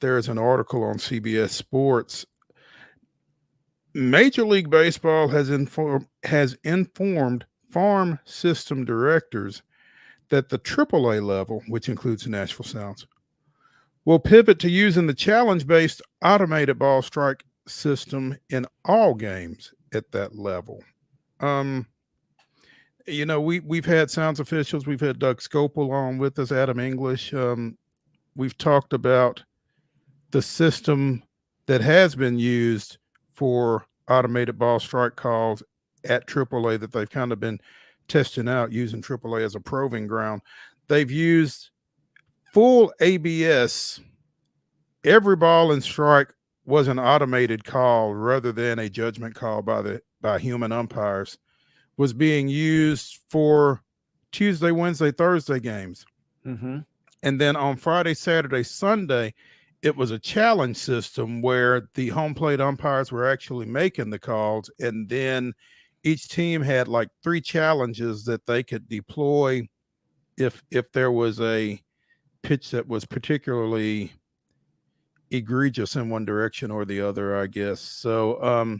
there's an article on CBS Sports. Major League Baseball has informed farm system directors that the AAA level, which includes the Nashville Sounds, will pivot to using the challenge-based automated ball strike system in all games at that level. Um, we've had Sounds officials, we've had Doug Scopel on with us, Adam English. We've talked about the system that has been used for automated ball strike calls at AAA that they've kind of been testing out using AAA as a proving ground. They've used full ABS. Every ball and strike was an automated call rather than a judgment call by human umpires. Was being used for Tuesday, Wednesday, Thursday games. Mm-hmm. And then on Friday, Saturday, Sunday, it was a challenge system where the home plate umpires were actually making the calls. And then each team had like 3 challenges that they could deploy if there was a pitch that was particularly egregious in one direction or the other, I guess. So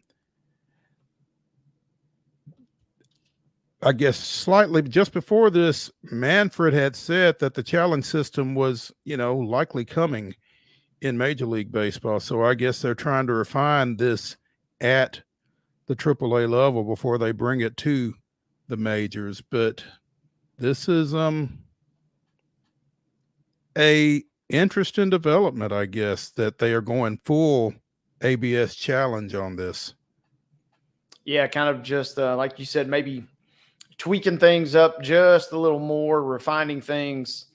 I guess slightly just before this, Manfred had said that the challenge system was, likely coming in Major League Baseball. So I guess they're trying to refine this at the AAA level before they bring it to the majors. But this is a interesting development, I guess, that they are going full ABS challenge on this. Yeah, kind of just like you said, maybe tweaking things up just a little more, refining things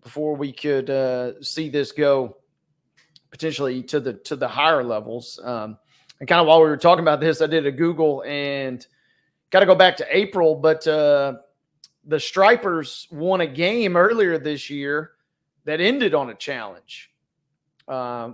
before we could see this go potentially to the higher levels. And kind of while we were talking about this, I did a Google and got to go back to April, but the Stripers won a game earlier this year that ended on a challenge,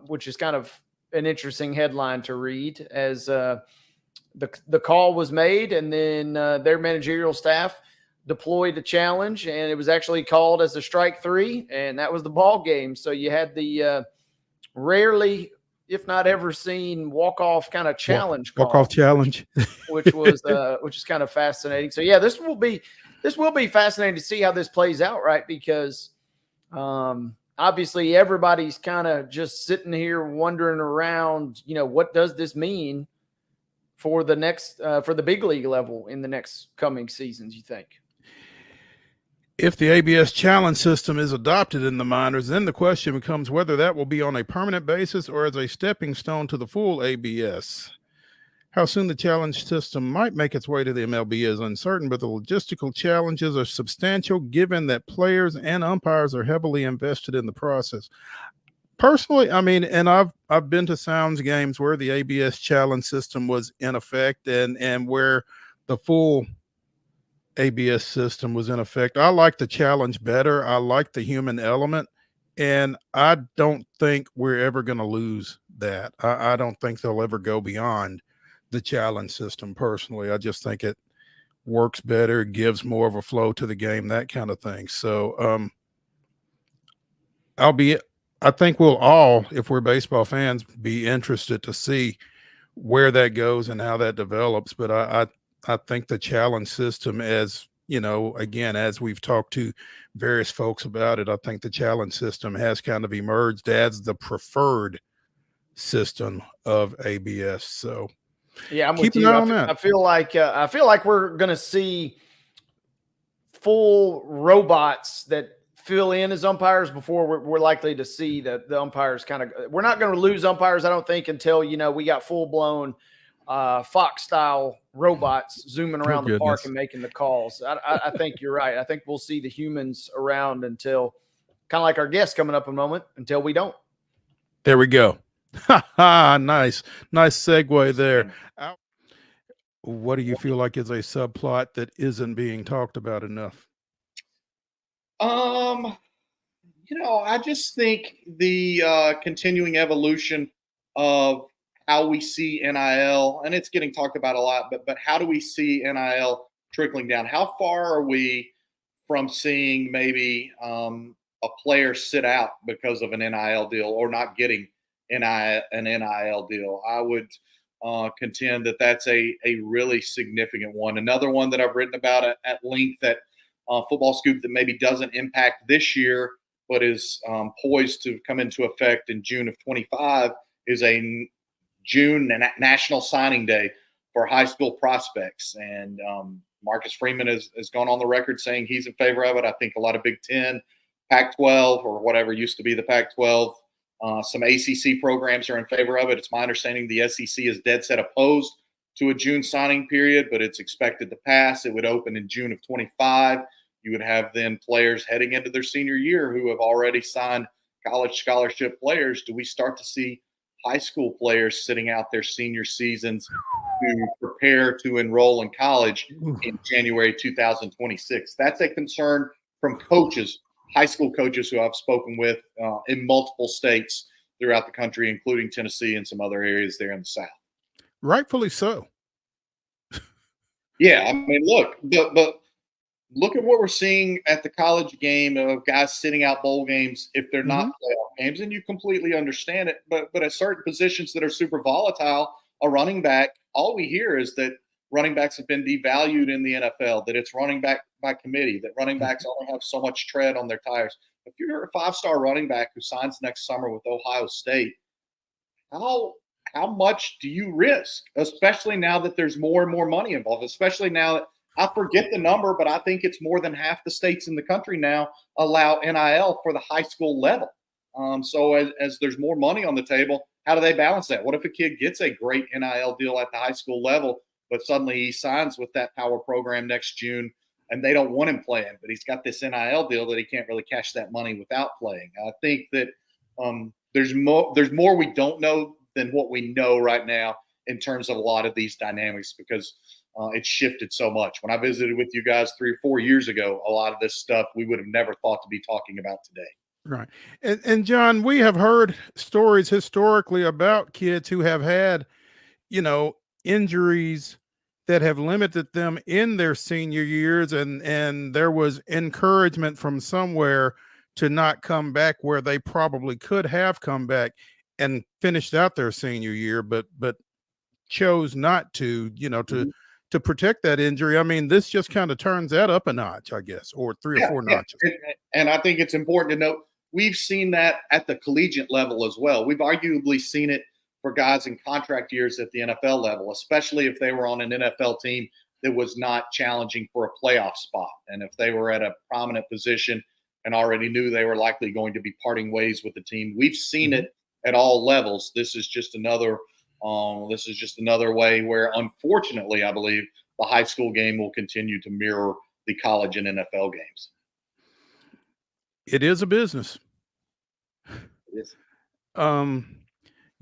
which is kind of an interesting headline to read as the call was made, and then their managerial staff deployed a challenge, and it was actually called as a strike 3, and that was the ball game. So you had the rarely, if not ever seen, walk-off kind of challenge call. Walk-off challenge. which is kind of fascinating. So yeah, this will be fascinating to see how this plays out, right? Because obviously everybody's kind of just sitting here wondering around, what does this mean for the next for the big league level in the next coming seasons, you think? If the ABS challenge system is adopted in the minors, then the question becomes whether that will be on a permanent basis or as a stepping stone to the full ABS. How soon the challenge system might make its way to the MLB is uncertain, but the logistical challenges are substantial given that players and umpires are heavily invested in the process. Personally, I mean, and I've been to Sounds games where the ABS challenge system was in effect and where the full ABS system was in effect. I like the challenge better. I like the human element, and I don't think we're ever going to lose that. I don't think they'll ever go beyond the challenge system personally. I just think it works better, gives more of a flow to the game, that kind of thing. So I think we'll all, if we're baseball fans, be interested to see where that goes and how that develops. But I think the challenge system, as again, as we've talked to various folks about it, I think the challenge system has kind of emerged as the preferred system of ABS. So yeah, I'm keep with an eye you. on that. I feel like we're gonna see full robots that fill in as umpires before we're likely to see the umpires kind of. We're not going to lose umpires, I don't think, until we got full blown Fox style robots zooming around the park and making the calls. I think you're right. I think we'll see the humans around until, kind of like our guest coming up in a moment, until we don't. There we go. Nice segue there. What do you feel like is a subplot that isn't being talked about enough? I just think the continuing evolution of how we see NIL, and it's getting talked about a lot, but how do we see NIL trickling down? How far are we from seeing maybe a player sit out because of an NIL deal or not getting an NIL deal. I would contend that that's a really significant one. Another one that I've written about at length that Football Scoop that maybe doesn't impact this year, but is poised to come into effect in June of 25 is a June National Signing Day for high school prospects. And Marcus Freeman has gone on the record saying he's in favor of it. I think a lot of Big Ten, Pac-12, or whatever used to be the Pac-12, some ACC programs are in favor of it. It's my understanding the SEC is dead set opposed to a June signing period, but it's expected to pass. It would open in June of 25. You would have then players heading into their senior year who have already signed college scholarship players. Do we start to see high school players sitting out their senior seasons to prepare to enroll in college in January 2026? That's a concern from coaches, high school coaches who I've spoken with in multiple states throughout the country, including Tennessee and some other areas there in the South. Rightfully so. Yeah, I mean, look, but look at what we're seeing at the college game of guys sitting out bowl games if they're not playoff games, and you completely understand it. But at certain positions that are super volatile, a running back, all we hear is that running backs have been devalued in the NFL, that it's running back by committee, that running backs only have so much tread on their tires. If you're a 5-star running back who signs next summer with Ohio State, how much do you risk, especially now that there's more and more money involved, especially now that I forget the number, but I think it's more than half the states in the country now allow NIL for the high school level. So as there's more money on the table, how do they balance that? What if a kid gets a great NIL deal at the high school level, but suddenly he signs with that power program next June and they don't want him playing, but he's got this NIL deal that he can't really cash that money without playing? I think that there's more we don't know than what we know right now in terms of a lot of these dynamics, because it's shifted so much. When I visited with you guys 3 or 4 years ago, a lot of this stuff we would have never thought to be talking about today. Right. And John, we have heard stories historically about kids who have had, injuries that have limited them in their senior years, and there was encouragement from somewhere to not come back where they probably could have come back and finished out their senior year, but chose not to, to protect that injury. I mean, this just kind of turns that up a notch, I guess, or 3 or 4 notches. And I think it's important to note we've seen that at the collegiate level as well. We've arguably seen it for guys in contract years at the NFL level, especially if they were on an NFL team that was not challenging for a playoff spot. And if they were at a prominent position and already knew they were likely going to be parting ways with the team. We've seen it at all levels. This is just another way where, unfortunately, I believe the high school game will continue to mirror the college and NFL games. It is a business. It is.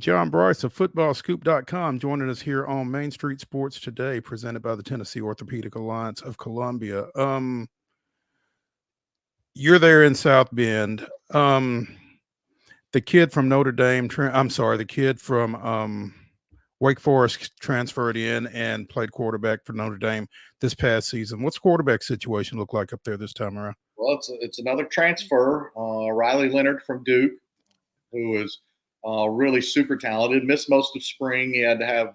John Bryce of footballscoop.com joining us here on Main Street Sports Today, presented by the Tennessee Orthopedic Alliance of Columbia. You're there in South Bend. The kid from Notre Dame, the kid from Wake Forest transferred in and played quarterback for Notre Dame this past season. What's the quarterback situation look like up there this time around? Well, it's another transfer, Riley Leonard from Duke, who is really super talented. Missed most of spring. He had to have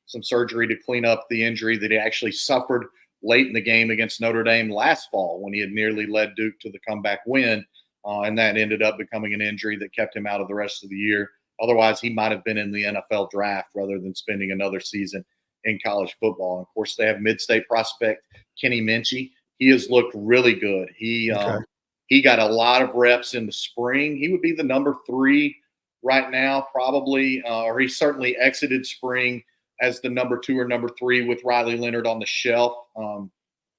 some surgery to clean up the injury that he actually suffered late in the game against Notre Dame last fall when he had nearly led Duke to the comeback win. And that ended up becoming an injury that kept him out of the rest of the year. Otherwise, he might have been in the NFL draft rather than spending another season in college football. And of course, they have mid-state prospect Kenny Minchey. He has looked really good. He got a lot of reps in the spring. He would be the number 3 right now, probably, or he certainly exited spring as the number 2 or number 3 with Riley Leonard on the shelf.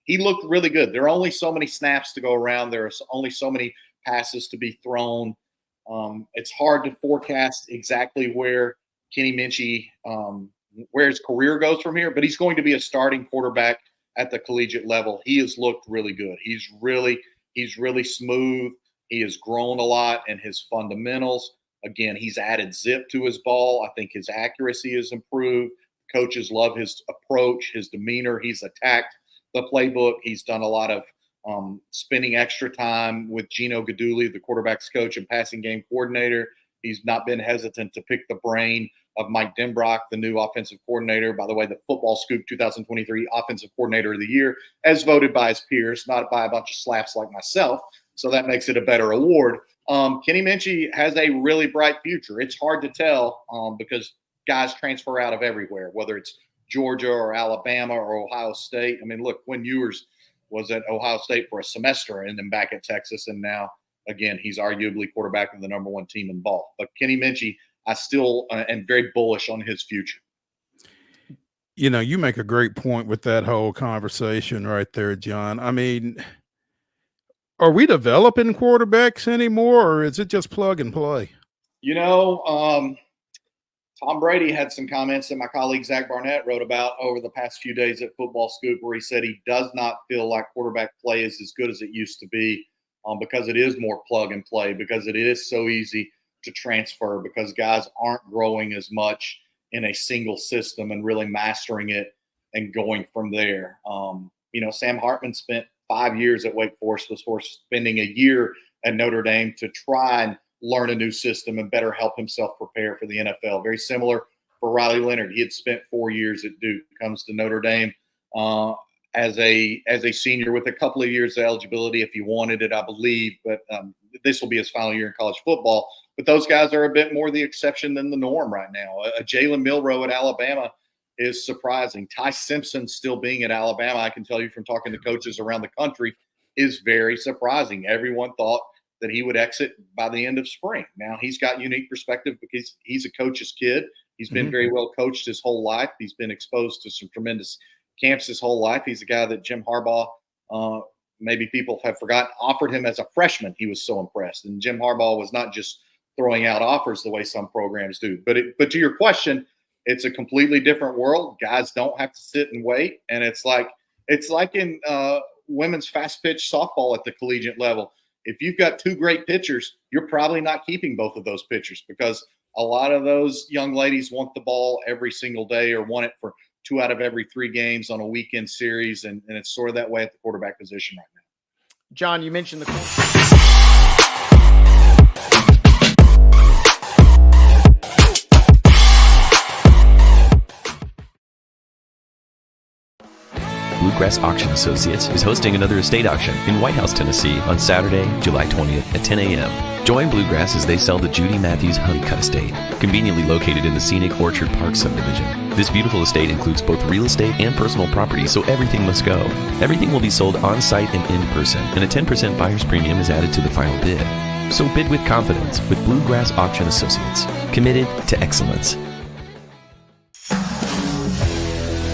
He looked really good. There are only so many snaps to go around. There are only so many passes to be thrown. It's hard to forecast exactly where Kenny Minchey, where his career goes from here, but he's going to be a starting quarterback at the collegiate level. He has looked really good. He's really smooth. He has grown a lot in his fundamentals. Again, he's added zip to his ball. I think his accuracy has improved. Coaches love his approach, his demeanor. He's attacked the playbook. He's done a lot of spending extra time with Gino Guidugli, the quarterback's coach and passing game coordinator. He's not been hesitant to pick the brain of Mike Denbrock, the new offensive coordinator. By the way, the Football Scoop 2023 Offensive Coordinator of the Year, as voted by his peers, not by a bunch of slaps like myself. So that makes it a better award. Kenny Minchey has a really bright future. It's hard to tell because guys transfer out of everywhere, whether it's Georgia or Alabama or Ohio State. I mean, look, Quinn Ewers was at Ohio State for a semester and then back at Texas. And now, again, he's arguably quarterback of the number one team in ball. But Kenny Minchey, I still am very bullish on his future. You know, you make a great point with that whole conversation right there, John. I mean, are we developing quarterbacks anymore, or is it just plug and play? You know, Tom Brady had some comments that my colleague Zach Barnett wrote about over the past few days at Football Scoop, where he said he does not feel like quarterback play is as good as it used to be because it is more plug and play, because it is so easy to transfer, because guys aren't growing as much in a single system and really mastering it and going from there. You know, Sam Hartman spent 5 years at Wake Forest before spending a year at Notre Dame to try and learn a new system and better help himself prepare for the NFL. Very similar for Riley Leonard. He had spent 4 years at Duke, comes to Notre Dame as a senior with a couple of years of eligibility if he wanted it, I believe. But this will be his final year in college football. But those guys are a bit more the exception than the norm right now. Jalen Milroe at Alabama is surprising. Ty Simpson still being at Alabama, I can tell you from talking to coaches around the country, is very surprising. Everyone thought that he would exit by the end of spring. Now he's got unique perspective because he's a coach's kid. He's been very well coached his whole life. He's been exposed to some tremendous camps his whole life. He's a guy that Jim Harbaugh, maybe people have forgotten, offered him as a freshman. He was so impressed. And Jim Harbaugh was not just throwing out offers the way some programs do. But to your question, it's a completely different world. Guys don't have to sit and wait. And it's like in women's fast pitch softball at the collegiate level. If you've got two great pitchers, you're probably not keeping both of those pitchers because a lot of those young ladies want the ball every single day or want it for 2 out of every 3 games on a weekend series. And it's sort of that way at the quarterback position right now. John, you mentioned the Bluegrass Auction Associates is hosting another estate auction in White House, Tennessee on Saturday, July 20th at 10 a.m. Join Bluegrass as they sell the Judy Matthews Honeycutt Estate, conveniently located in the scenic Orchard Park subdivision. This beautiful estate includes both real estate and personal property, so everything must go. Everything will be sold on-site and in person, and a 10% buyer's premium is added to the final bid. So bid with confidence with Bluegrass Auction Associates, committed to excellence.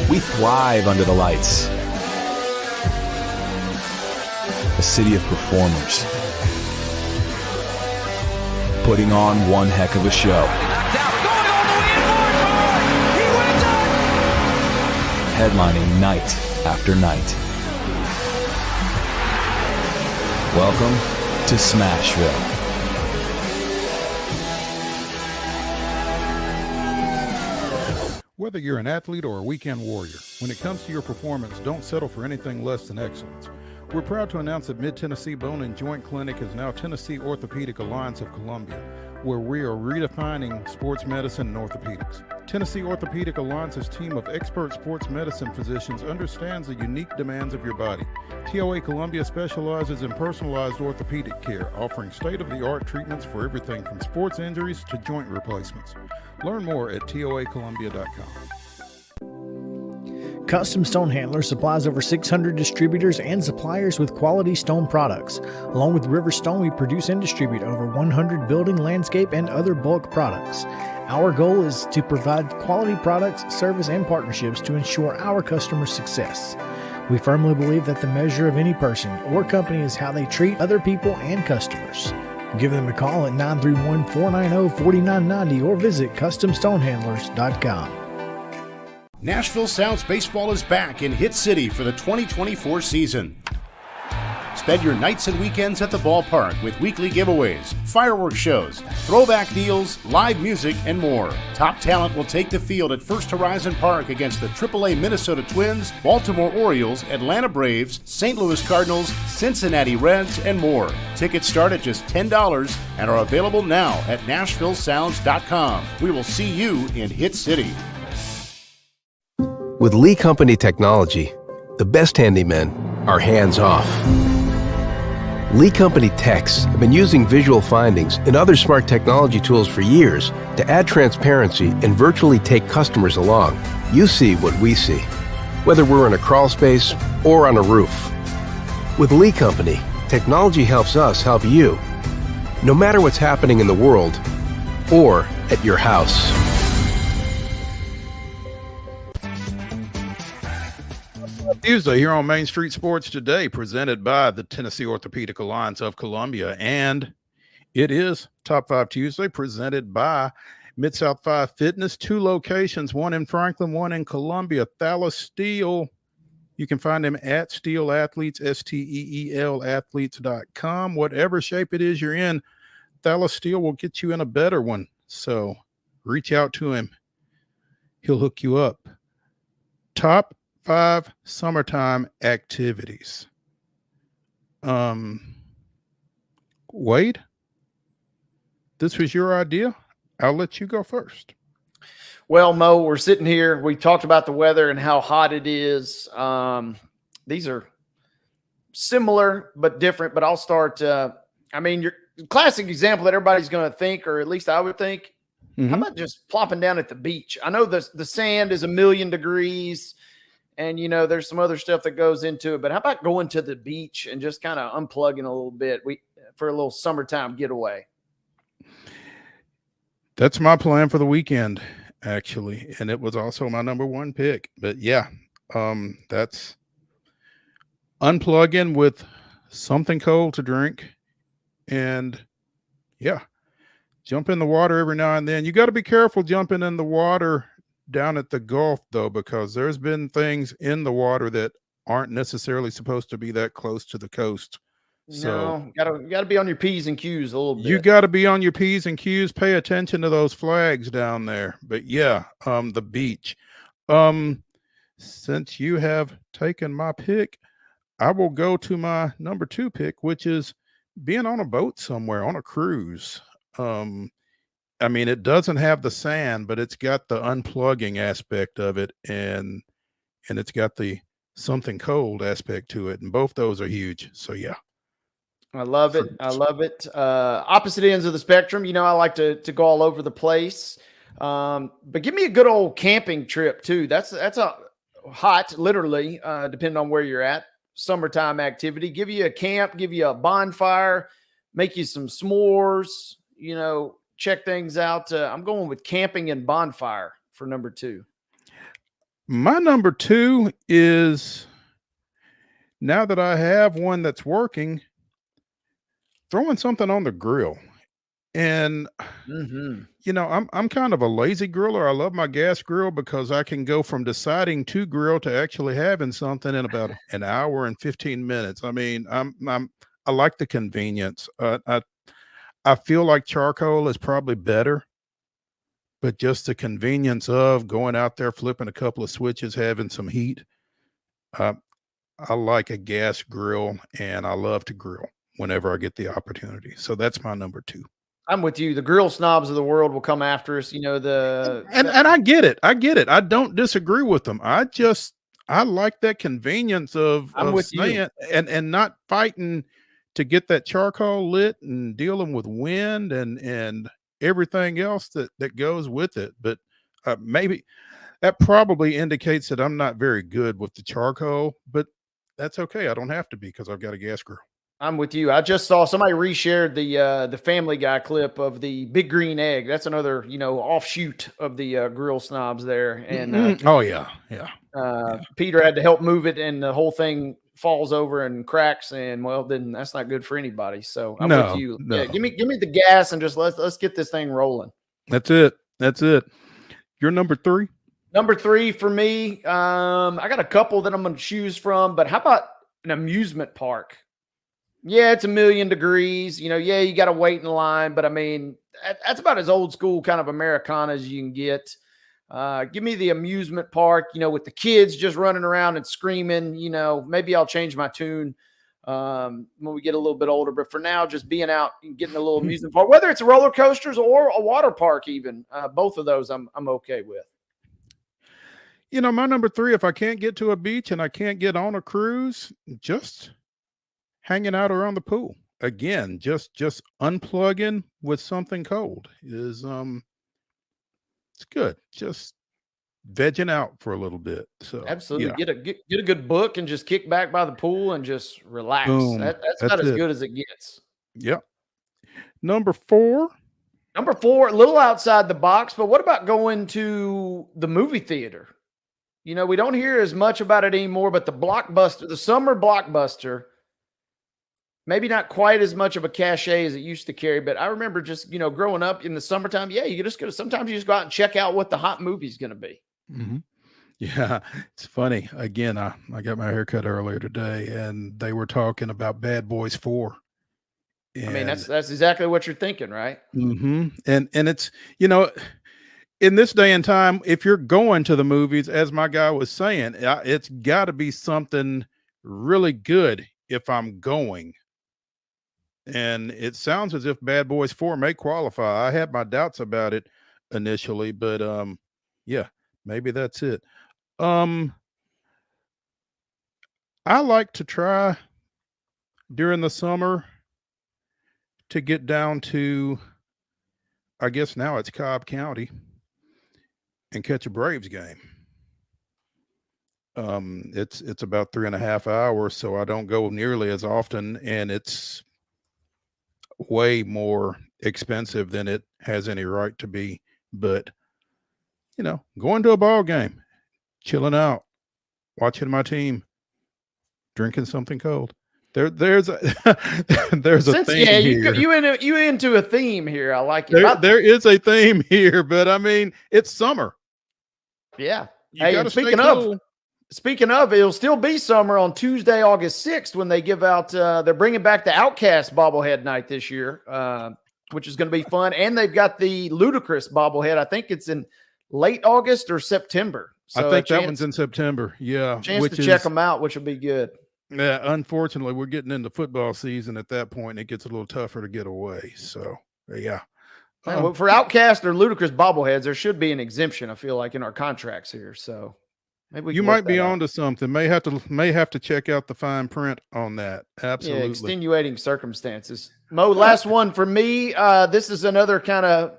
We thrive under the lights. A city of performers, putting on one heck of a show. Headlining night after night. Welcome to Smashville. Whether you're an athlete or a weekend warrior, when it comes to your performance, don't settle for anything less than excellence. We're proud to announce that Mid-Tennessee Bone and Joint Clinic is now Tennessee Orthopedic Alliance of Columbia, where we are redefining sports medicine and orthopedics. Tennessee Orthopedic Alliance's team of expert sports medicine physicians understands the unique demands of your body. TOA Columbia specializes in personalized orthopedic care, offering state-of-the-art treatments for everything from sports injuries to joint replacements. Learn more at toacolumbia.com. Custom Stone Handler supplies over 600 distributors and suppliers with quality stone products. Along with River Stone, we produce and distribute over 100 building, landscape, and other bulk products. Our goal is to provide quality products, service, and partnerships to ensure our customers' success. We firmly believe that the measure of any person or company is how they treat other people and customers. Give them a call at 931-490-4990 or visit CustomStonehandlers.com. Nashville Sounds Baseball is back in Hit City for the 2024 season. Spend your nights and weekends at the ballpark with weekly giveaways, fireworks shows, throwback deals, live music, and more. Top talent will take the field at First Horizon Park against the AAA Minnesota Twins, Baltimore Orioles, Atlanta Braves, St. Louis Cardinals, Cincinnati Reds, and more. Tickets start at just $10 and are available now at NashvilleSounds.com. We will see you in Hit City. With Lee Company technology, the best handymen are hands-off. Lee Company techs have been using visual findings and other smart technology tools for years to add transparency and virtually take customers along. You see what we see, whether we're in a crawl space or on a roof. With Lee Company, technology helps us help you, no matter what's happening in the world or at your house. Tuesday here on Main Street Sports Today, presented by the Tennessee Orthopedic Alliance of Columbia. And it is Top 5 Tuesday, presented by Mid-South 5 Fitness. 2 locations, one in Franklin, one in Columbia. Thalys Steel. You can find them at Steel Athletes, STEEL athletes.com. Whatever shape it is you're in, Thalys Steel will get you in a better one. So reach out to him. He'll hook you up. Top 5 summertime activities. Wade, this was your idea. I'll let you go first. Well, Mo, we're sitting here. We talked about the weather and how hot it is. These are similar but different, but I'll start. Your classic example that everybody's going to think, or at least I would think, how about just plopping down at the beach? I know the sand is 1,000,000 degrees. And, there's some other stuff that goes into it. But how about going to the beach and just kind of unplugging a little bit for a little summertime getaway? That's my plan for the weekend, actually. And it was also my number 1 pick. But, yeah, that's unplugging with something cold to drink. And, yeah, jump in the water every now and then. You got to be careful jumping in the water down at the Gulf, though, because there's been things in the water that aren't necessarily supposed to be that close to the coast. So gotta be on your P's and Q's a little bit. You got to be on your P's and Q's. Pay attention to those flags down there. But yeah, the beach. Since you have taken my pick, I will go to my number 2 pick, which is being on a boat somewhere on a cruise. It doesn't have the sand, but it's got the unplugging aspect of it, and it's got the something cold aspect to it, and both those are huge. So yeah, I love it. I love it. Opposite ends of the spectrum. I like to go all over the place, but give me a good old camping trip too. That's a hot, literally, depending on where you're at. Summertime activity. Give you a camp. Give you a bonfire. Make you some s'mores. Check things out. I'm going with camping and bonfire for number 2. My number 2 is, now that I have one that's working, throwing something on the grill. And, I'm kind of a lazy griller. I love my gas grill because I can go from deciding to grill to actually having something in about an hour and 15 minutes. I like the convenience. I feel like charcoal is probably better, but just the convenience of going out there, flipping a couple of switches, having some heat. I like a gas grill, and I love to grill whenever I get the opportunity. So that's my number 2. I'm with you. The grill snobs of the world will come after us. And I get it. I don't disagree with them. I like that convenience of staying and not fighting to get that charcoal lit and dealing with wind and everything else that goes with it. But maybe that probably indicates that I'm not very good with the charcoal, but that's okay. I don't have to be because I've got a gas grill. I'm with you. I just saw somebody reshared the Family Guy clip of the big green egg. That's another, offshoot of the grill snobs there. And oh yeah. Peter had to help move it, and the whole thing falls over and cracks, and then that's not good for anybody. So I'm with you. No. Yeah, give me the gas and just let's get this thing rolling. That's it. You're number 3. Number 3 for me. I got a couple that I'm going to choose from, but how about an amusement park? Yeah, it's 1,000,000 degrees. Yeah, you got to wait in line, but I mean, that's about as old school kind of Americana as you can get. Give me the amusement park, with the kids just running around and screaming. Maybe I'll change my tune when we get a little bit older. But for now, just being out and getting a little amusement park, whether it's roller coasters or a water park, even both of those, I'm okay with. My number 3, if I can't get to a beach and I can't get on a cruise, just hanging out around the pool. Again, just unplugging with something cold is it's good. Just vegging out for a little bit. So Absolutely. yeah. Get a good book and just kick back by the pool and just relax. Boom. That's That's about as it. good as it gets. Yep. Number 4. Number 4, a little outside the box, but what about going to the movie theater? We don't hear as much about it anymore, but the summer blockbuster, maybe not quite as much of a cachet as it used to carry, but I remember just, growing up in the summertime, sometimes you just go out and check out what the hot movie's going to be. Mm-hmm. Yeah, it's funny. Again, I got my haircut earlier today, and they were talking about Bad Boys 4. I mean, that's exactly what you're thinking, right? Mm-hmm. And it's, in this day and time, if you're going to the movies, as my guy was saying, it's got to be something really good if I'm going. And it sounds as if Bad Boys 4 may qualify. I had my doubts about it initially, but yeah, maybe that's it. I like to try during the summer to get down to, I guess now it's Cobb County, and catch a Braves game. It's about 3.5 hours, so I don't go nearly as often, and it's way more expensive than it has any right to be. But going to a ball game, chilling out, watching my team, drinking something cold. There's a theme Yeah, here. you into a theme here. I like it. There is a theme here, but I mean, it's summer. Yeah. You Hey, gotta and stay speaking of, it'll still be summer on Tuesday, August 6th, when they give out, they're bringing back the Outcast bobblehead night this year, which is going to be fun. And they've got the Ludacris bobblehead. I think it's in late August or September. So I think that one's in September. Yeah. Chance to check them out, which will be good. Yeah. Unfortunately, we're getting into football season at that point, and it gets a little tougher to get away. So, yeah. Well, for Outcast or Ludacris bobbleheads, there should be an exemption, I feel like, in our contracts here. So maybe you might be onto something. May have to check out the fine print on that. Absolutely. Yeah, extenuating circumstances. Mo, last one for me. This is another kind of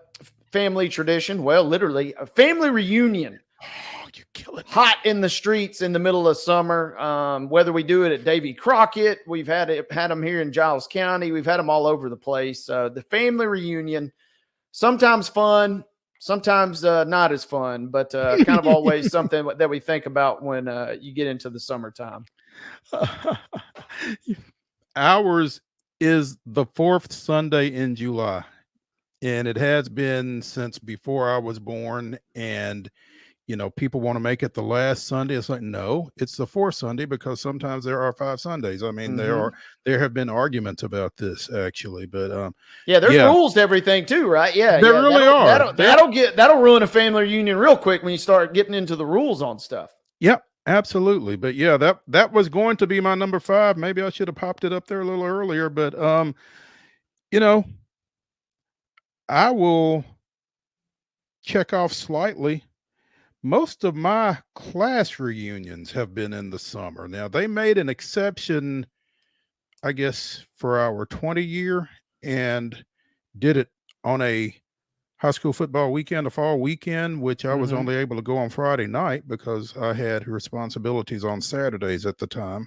family tradition. Well, literally a family reunion. Oh, you're killing me. Hot in the streets in the middle of summer. Whether we do it at Davy Crockett, we've had them here in Giles County. We've had them all over the place. The family reunion, sometimes fun, sometimes not as fun, but kind of always something that we think about when you get into the summertime. Ours is the 4th Sunday in July, and it has been since before I was born. And people want to make it the last Sunday. It's like, no, it's the 4th Sunday, because sometimes there are 5 Sundays. I mean, there have been arguments about this actually, but there's rules to everything too, right? Yeah, there really are. That'll ruin a family reunion real quick when you start getting into the rules on stuff. Yep, absolutely. But yeah, that was going to be my number 5. Maybe I should have popped it up there a little earlier, but I will check off slightly. Most of my class reunions have been in the summer. Now, they made an exception, I guess, for our 20 year, and did it on a high school football weekend, a fall weekend, which I was only able to go on Friday night because I had responsibilities on Saturdays at the time.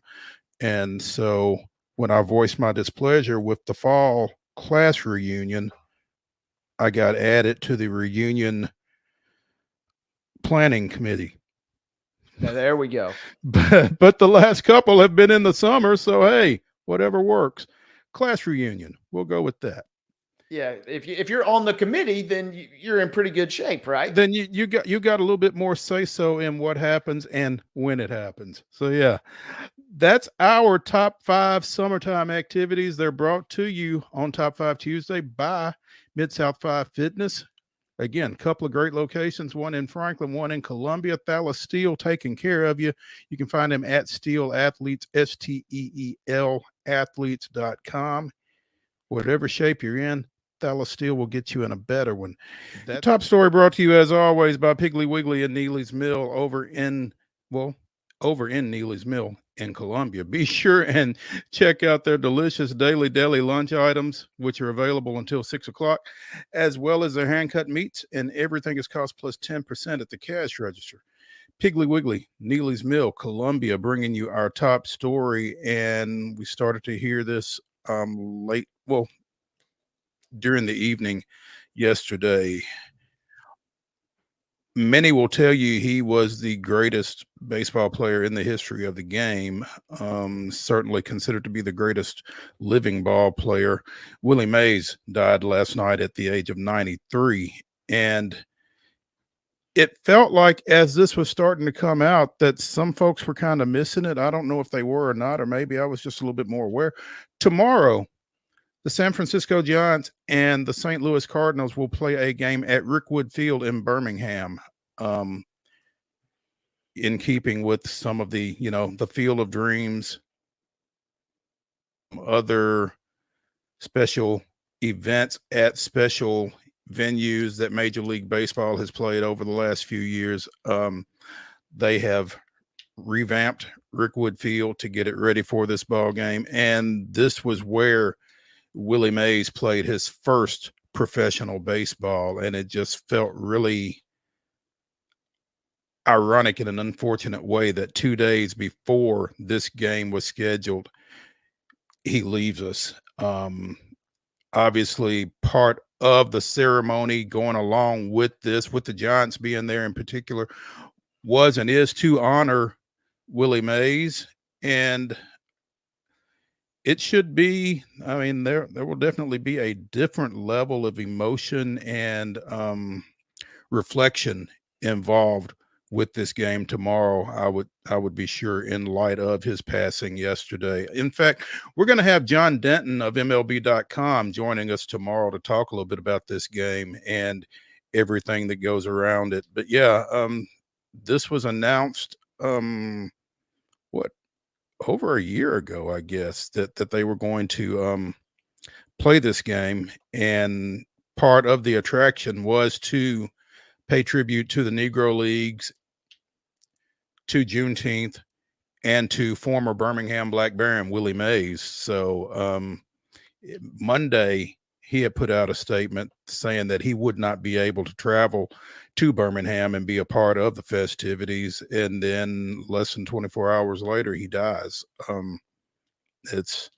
And so when I voiced my displeasure with the fall class reunion, I got added to the reunion planning committee. Now, there we go. But the last couple have been in the summer, so hey, whatever works. Class reunion, we'll go with that. Yeah, if you're on the committee, then you're in pretty good shape, right? Then you got a little bit more say so in what happens and when it happens. So yeah, that's our top 5 summertime activities. They're brought to you on Top 5 Tuesday by Mid-South 5 Fitness. Again, a couple of great locations, one in Franklin, one in Columbia. Thalas Steel taking care of you. You can find them at Steel Athletes, STEEL athletes.com. Whatever shape you're in, Thalas Steel will get you in a better one. That top story brought to you, as always, by Piggly Wiggly and Neely's Mill over in Neely's Mill in Columbia. Be sure and check out their delicious daily deli lunch items, which are available until 6 o'clock, as well as their hand-cut meats, and everything is cost plus 10% at the cash register. Piggly Wiggly, Neely's Mill, Columbia, bringing you our top story. And we started to hear this during the evening yesterday. Many will tell you he was the greatest baseball player in the history of the game, certainly considered to be the greatest living ball player. Willie Mays died last night at the age of 93. And it felt like as this was starting to come out that some folks were kind of missing it. I don't know if they were or not, or maybe I was just a little bit more aware. Tomorrow, the San Francisco Giants and the St. Louis Cardinals will play a game at Rickwood Field in Birmingham, in keeping with some of the, the Field of Dreams, other special events at special venues that Major League Baseball has played over the last few years. They have revamped Rickwood Field to get it ready for this ball game. And this was where Willie Mays played his first professional baseball, and it just felt really ironic in an unfortunate way that 2 days before this game was scheduled, he leaves us. Obviously, part of the ceremony going along with this, with the Giants being there in particular, was and is to honor Willie Mays. And it should be, there will definitely be a different level of emotion and reflection involved with this game tomorrow. I would be sure, in light of his passing yesterday. In fact, we're going to have John Denton of MLB.com joining us tomorrow to talk a little bit about this game and everything that goes around it. But yeah, this was announced, over a year ago, I guess, that they were going to play this game. And part of the attraction was to pay tribute to the Negro Leagues, to Juneteenth, and to former Birmingham Black Baron Willie Mays. So Monday, he had put out a statement saying that he would not be able to travel to Birmingham and be a part of the festivities. And then less than 24 hours later, he dies. It's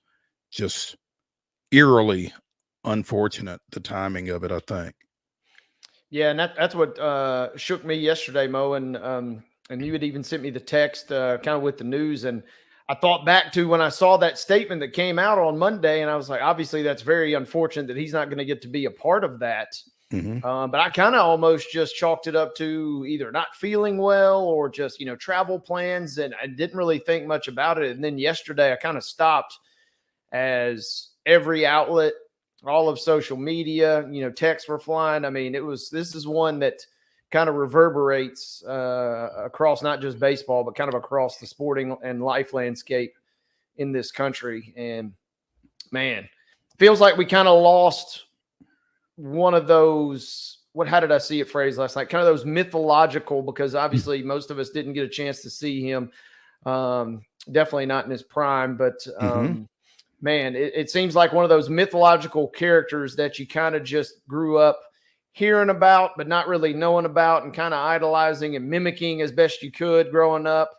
just eerily unfortunate, the timing of it, I think. Yeah, and that's what shook me yesterday, Mo. And you had even sent me the text kind of with the news. And I thought back to when I saw that statement that came out on Monday, and I was like, obviously, that's very unfortunate that he's not going to get to be a part of that. Mm-hmm. But I kind of almost just chalked it up to either not feeling well or just, travel plans. And I didn't really think much about it. And then yesterday I kind of stopped, as every outlet, all of social media, texts were flying. This is one that kind of reverberates across not just baseball, but kind of across the sporting and life landscape in this country. And man, feels like we kind of lost one of those, how did I see it phrased last night? Kind of those mythological, because obviously most of us didn't get a chance to see him. Definitely not in his prime, but man, it seems like one of those mythological characters that you kind of just grew up hearing about, but not really knowing about, and kind of idolizing and mimicking as best you could growing up,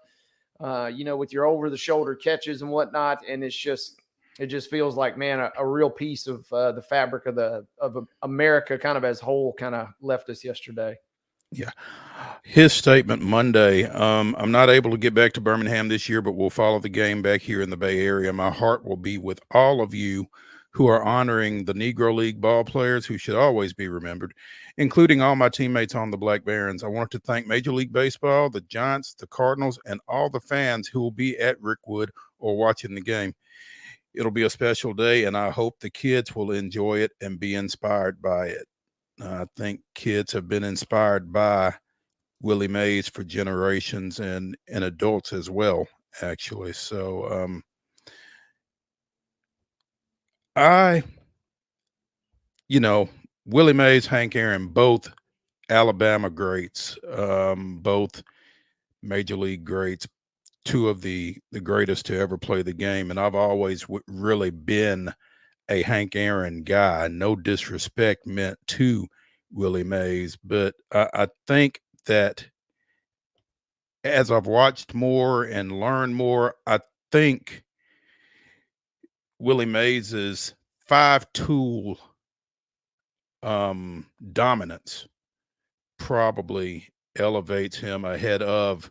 with your over the shoulder catches and whatnot. And it just feels like, man, a real piece of the fabric of America kind of as whole kind of left us yesterday. Yeah. His statement Monday, I'm not able to get back to Birmingham this year, but we'll follow the game back here in the Bay Area. My heart will be with all of you who are honoring the Negro League ball players who should always be remembered, including all my teammates on the Black Barons. I want to thank Major League Baseball, the Giants, the Cardinals, and all the fans who will be at Rickwood or watching the game. It'll be a special day, and I hope the kids will enjoy it and be inspired by it. I think kids have been inspired by Willie Mays for generations, and adults as well, actually. So Willie Mays, Hank Aaron, both Alabama greats, both major league greats, two of the greatest to ever play the game. And I've always really been a Hank Aaron guy. No disrespect meant to Willie Mays, but I think that as I've watched more and learned more, I think Willie Mays's five-tool dominance probably elevates him ahead of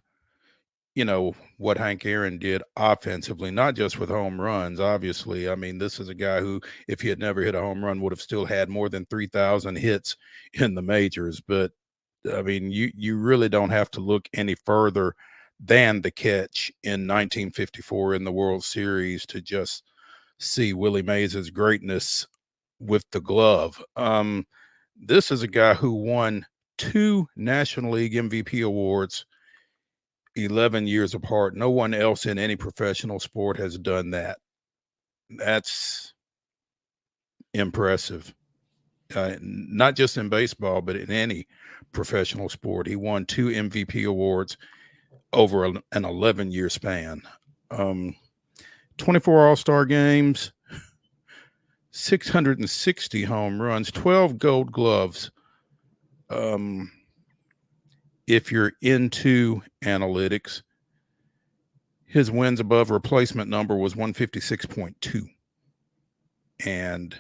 what Hank Aaron did offensively, not just with home runs. Obviously, I mean, this is a guy who, if he had never hit a home run, would have still had more than 3,000 hits in the majors. But I mean, you really don't have to look any further than the catch in 1954 in the World Series to just see Willie Mays' greatness with the glove. This is a guy who won 2 National League MVP awards 11 years apart. No one else in any professional sport has done that. That's impressive. Not just in baseball, but in any professional sport. He won 2 MVP awards over an 11-year span. 24 All-Star games, 660 home runs, 12 Gold Gloves. If you're into analytics, his wins above replacement number was 156.2. And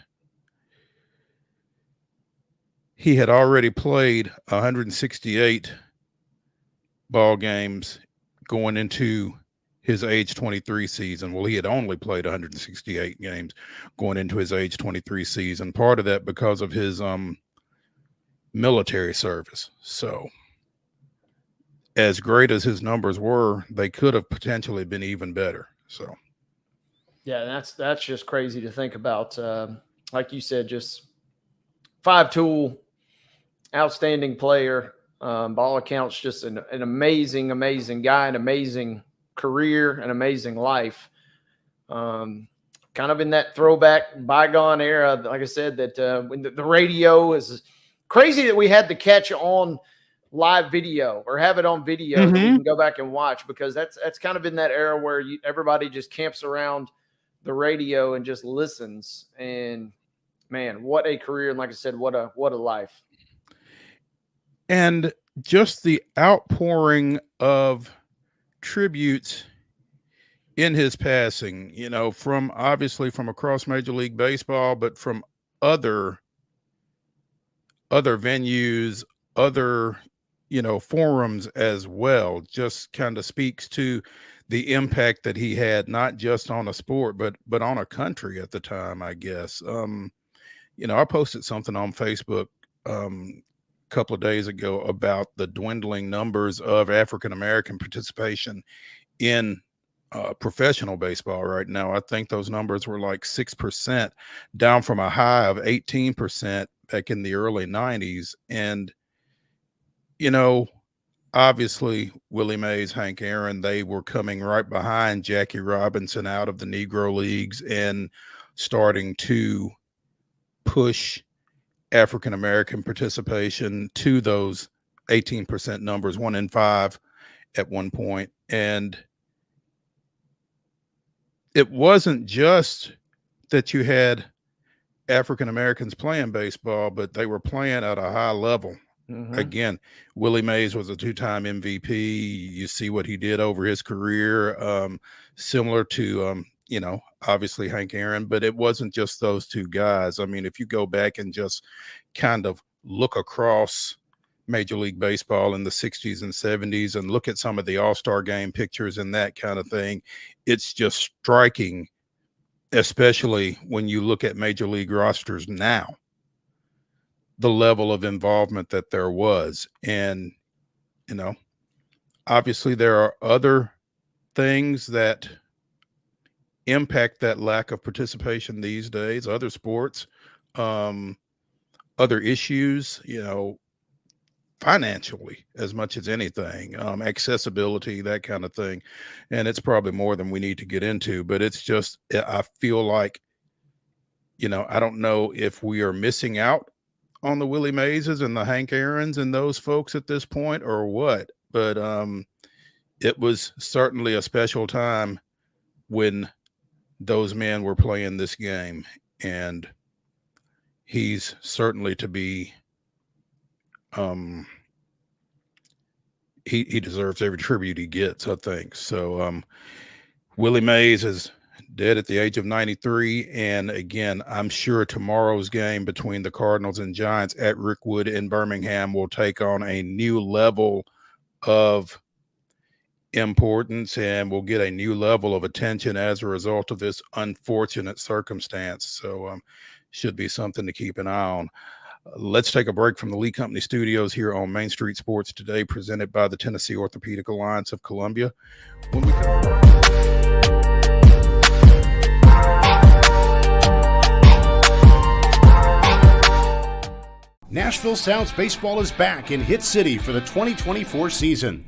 he had already played 168 ball games going into his age 23 season. Well, he had only played 168 games going into his age 23 season. Part of that because of his military service. So as great as his numbers were, they could have potentially been even better. So, yeah, that's just crazy to think about. Like you said, just 5-tool, outstanding player. Ball accounts, just an amazing, amazing guy, an amazing career, an amazing life. Kind of in that throwback bygone era, like I said, that when the radio is crazy that we had to catch on live video or have it on video that you can go back and watch, because that's kind of in that era where everybody just camps around the radio and just listens. And man, what a career. And like I said, what a life. And just the outpouring of tributes in his passing, from across Major League Baseball, but from other venues, other forums as well, just kind of speaks to the impact that he had, not just on a sport, but on a country at the time, I guess. I posted something on Facebook a couple of days ago about the dwindling numbers of African-American participation in professional baseball right now. I think those numbers were like 6%, down from a high of 18% back in the early 90s. And obviously Willie Mays, Hank Aaron, they were coming right behind Jackie Robinson out of the Negro Leagues and starting to push African-American participation to those 18% numbers, 1 in 5 at one point. And it wasn't just that you had African-Americans playing baseball, but they were playing at a high level. Again, Willie Mays was a 2-time MVP. You see what he did over his career, similar to, obviously Hank Aaron, but it wasn't just those 2 guys. I mean, if you go back and just kind of look across Major League Baseball in the 60s and 70s and look at some of the All-Star game pictures and that kind of thing, it's just striking especially when you look at major league rosters now, the level of involvement that there was. And, you know, obviously there are other things that impact that lack of participation these days, other sports, other issues, you know, financially as much as anything, accessibility, that kind of thing. And it's probably more than we need to get into, but it's just, I feel like, you know, I don't know if we are missing out on the Willie Mazes and the Hank Aaron's and those folks at this point or what, but it was certainly a special time when those men were playing this game, and he's certainly to be he deserves every tribute he gets, I think. So Willie Mays is dead at the age of 93, and again, I'm sure tomorrow's game between the Cardinals and Giants at Rickwood in Birmingham will take on a new level of importance, and we'll get a new level of attention as a result of this unfortunate circumstance. So should be something to keep an eye on. Let's take a break from the Lee Company studios here on Main Street Sports Today, presented by the Tennessee Orthopedic Alliance of Columbia. When we come Nashville Sounds Baseball is back in Hit City for the 2024 season.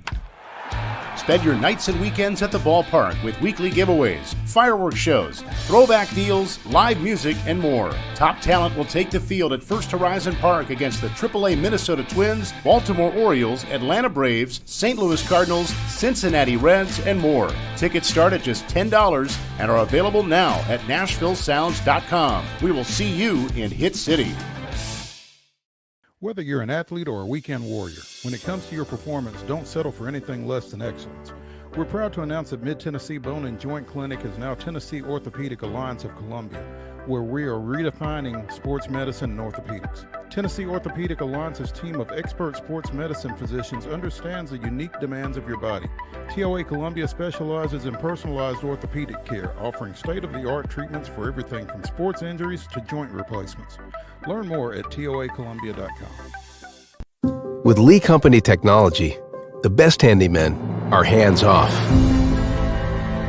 Spend your nights and weekends at the ballpark with weekly giveaways, fireworks shows, throwback deals, live music, and more. Top talent will take the field at First Horizon Park against the AAA Minnesota Twins, Baltimore Orioles, Atlanta Braves, St. Louis Cardinals, Cincinnati Reds, and more. Tickets start at just $10 and are available now at NashvilleSounds.com. We will see you in Hit City. Whether you're an athlete or a weekend warrior, when it comes to your performance, don't settle for anything less than excellence. We're proud to announce that Mid-Tennessee Bone and Joint Clinic is now Tennessee Orthopedic Alliance of Columbia, where we are redefining sports medicine and orthopedics. Tennessee Orthopedic Alliance's team of expert sports medicine physicians understands the unique demands of your body. TOA Columbia specializes in personalized orthopedic care, offering state-of-the-art treatments for everything from sports injuries to joint replacements. Learn more at toacolumbia.com. With Lee Company technology, the best handymen are hands-off.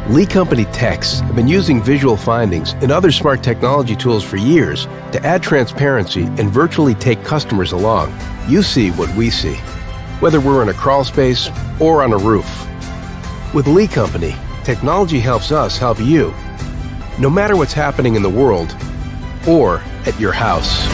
Lee Company techs have been using visual findings and other smart technology tools for years to add transparency and virtually take customers along. You see what we see, whether we're in a crawl space or on a roof. With Lee Company, technology helps us help you, no matter what's happening in the world or at your house.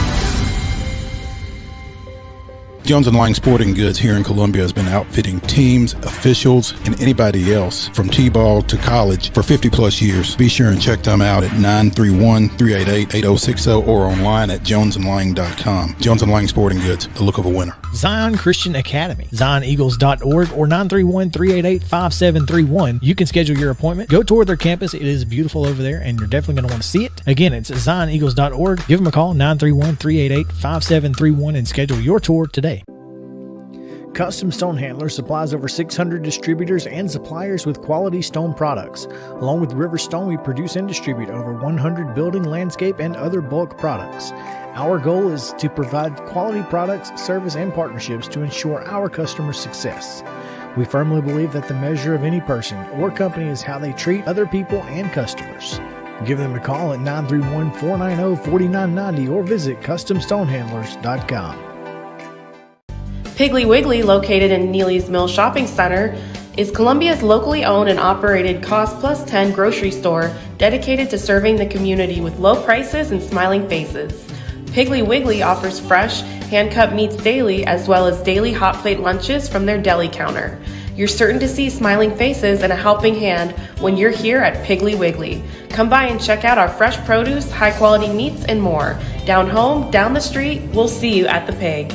Jones & Lang Sporting Goods here in Columbia has been outfitting teams, officials, and anybody else from T-ball to college for 50 plus years. Be sure and check them out at 931-388-8060 or online at jonesandlang.com. Jones & Lang Sporting Goods, the look of a winner. Zion Christian Academy, zioneagles.org or 931-388-5731. You can schedule your appointment. Go tour their campus. It is beautiful over there, and you're definitely going to want to see it. Again, it's zioneagles.org. Give them a call, 931-388-5731, and schedule your tour today. Custom Stone Handler supplies over 600 distributors and suppliers with quality stone products. Along with River Stone, we produce and distribute over 100 building, landscape, and other bulk products. Our goal is to provide quality products, service, and partnerships to ensure our customers' success. We firmly believe that the measure of any person or company is how they treat other people and customers. Give them a call at 931-490-4990 or visit CustomStonehandlers.com. Piggly Wiggly, located in Neely's Mill Shopping Center, is Columbia's locally owned and operated Cost Plus 10 grocery store dedicated to serving the community with low prices and smiling faces. Piggly Wiggly offers fresh, hand-cut meats daily, as well as daily hot plate lunches from their deli counter. You're certain to see smiling faces and a helping hand when you're here at Piggly Wiggly. Come by and check out our fresh produce, high-quality meats, and more. Down home, down the street, we'll see you at the Pig.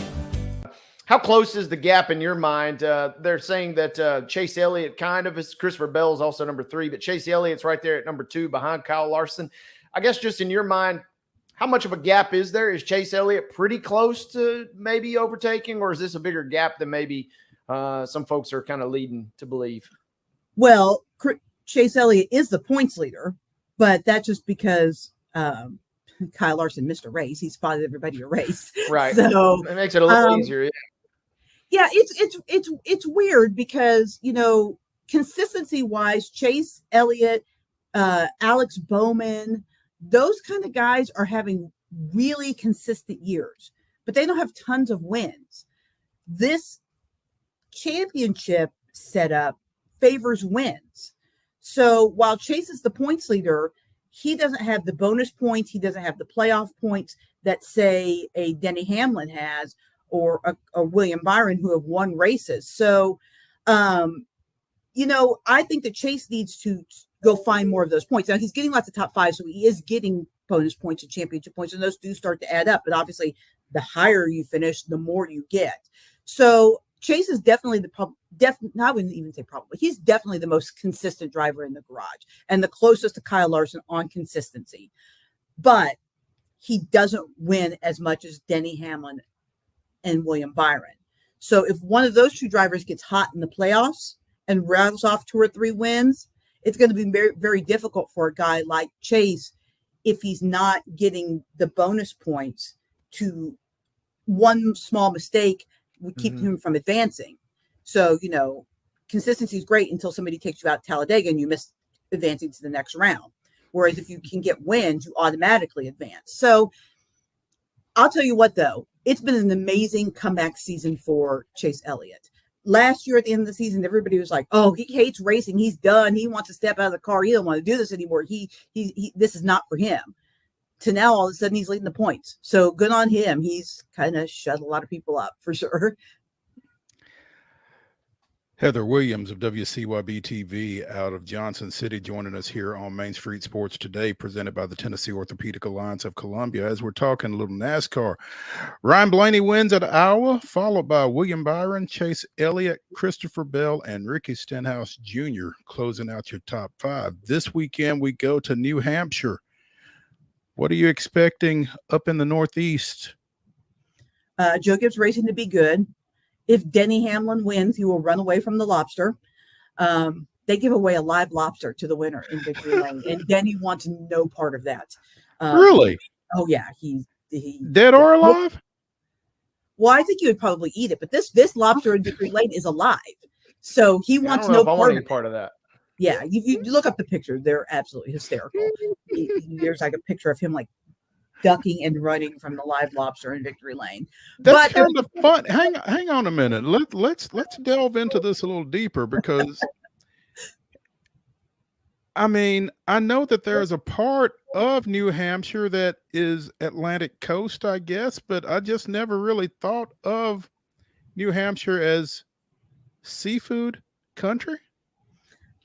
How close is the gap in your mind? They're saying that Chase Elliott kind of is. Christopher Bell is also number 3, but Chase Elliott's right there at number 2 behind Kyle Larson. I guess just in your mind, how much of a gap is there? Is Chase Elliott pretty close to maybe overtaking, or is this a bigger gap than maybe some folks are kind of leading to believe? Well, Chase Elliott is the points leader, but that's just because Kyle Larson missed a race. He spotted everybody a race. Right. So it makes it a little easier. Yeah, it's weird because, you know, consistency wise, Chase Elliott, Alex Bowman, those kind of guys are having really consistent years, but they don't have tons of wins. This championship setup favors wins. So while Chase is the points leader, he doesn't have the bonus points. He doesn't have the playoff points that, say, a Denny Hamlin has, or a William Byron, who have won races. So, you know, I think that Chase needs to go find more of those points. Now, he's getting lots of top five, so he is getting bonus points and championship points, and those do start to add up. But obviously, the higher you finish, the more you get. So Chase is definitely I wouldn't even say probably. He's definitely the most consistent driver in the garage and the closest to Kyle Larson on consistency. But he doesn't win as much as Denny Hamlin and William Byron. So if one of those two drivers gets hot in the playoffs and rattles off 2 or 3 wins, it's going to be very, very difficult for a guy like Chase if he's not getting the bonus points. To one small mistake would keep him from advancing. So, you know, consistency is great until somebody takes you out Talladega and you miss advancing to the next round. Whereas if you can get wins, you automatically advance. So I'll tell you what, though, it's been an amazing comeback season for Chase Elliott. Last year at the end of the season, everybody was like, oh, he hates racing. He's done. He wants to step out of the car. He don't want to do this anymore. This is not for him. To now, all of a sudden, he's leading the points. So good on him. He's kind of shut a lot of people up for sure. Heather Williams of WCYB TV out of Johnson City joining us here on Main Street Sports Today, presented by the Tennessee Orthopedic Alliance of Columbia. As we're talking a little NASCAR, Ryan Blaney wins at Iowa, followed by William Byron, Chase Elliott, Christopher Bell, and Ricky Stenhouse Jr. closing out your top 5. This weekend, we go to New Hampshire. What are you expecting up in the Northeast? Joe Gibbs Racing to be good. If Denny Hamlin wins, he will run away from the lobster. They give away a live lobster to the winner in Victory Lane, and Denny wants no part of that. Really? Oh yeah, he dead or alive? Well, I think you would probably eat it, but this lobster in Victory Lane is alive, so he wants no part of that. Yeah, you look up the picture; they're absolutely hysterical. There's like a picture of him like ducking and running from the live lobster in Victory Lane. That's kind of fun. Hang on a minute. Let's delve into this a little deeper, because I mean, I know that there's a part of New Hampshire that is Atlantic coast, I guess, but I just never really thought of New Hampshire as seafood country.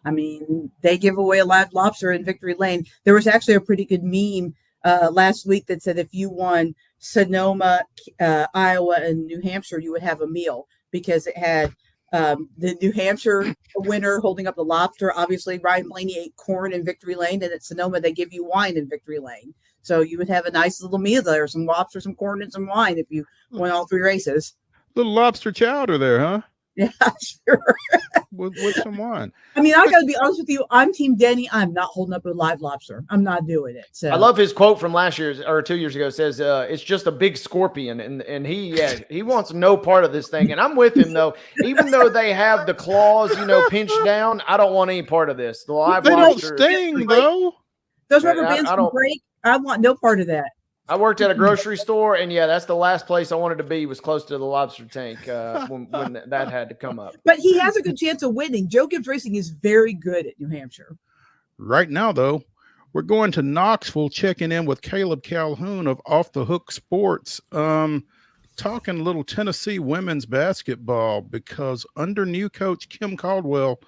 I mean, they give away a live lobster in Victory Lane. There was actually a pretty good meme last week that said if you won Sonoma, Iowa, and New Hampshire, you would have a meal, because it had the New Hampshire winner holding up the lobster. Obviously, Ryan Blaney ate corn in Victory Lane, and at Sonoma, they give you wine in Victory Lane. So you would have a nice little meal there, some lobster, some corn, and some wine if you won all 3 races. Little lobster chowder there, huh? Yeah, sure. with some wine. I mean, I got to be honest with you. I'm Team Denny. I'm not holding up a live lobster. I'm not doing it. So I love his quote from last year or 2 years ago. It says, it's just a big scorpion. And he wants no part of this thing. And I'm with him, though. Even though they have the claws, pinched down, I don't want any part of this. The live lobster. They don't sting, though. Those rubber bands can break. I want no part of that. I worked at a grocery store, and yeah, that's the last place I wanted to be, was close to the lobster tank when that had to come up. But he has a good chance of winning. Joe Gibbs Racing is very good at New Hampshire. Right now, though, we're going to Knoxville, checking in with Caleb Calhoun of Off the Hook Sports, talking a little Tennessee women's basketball, because under new coach Kim Caldwell,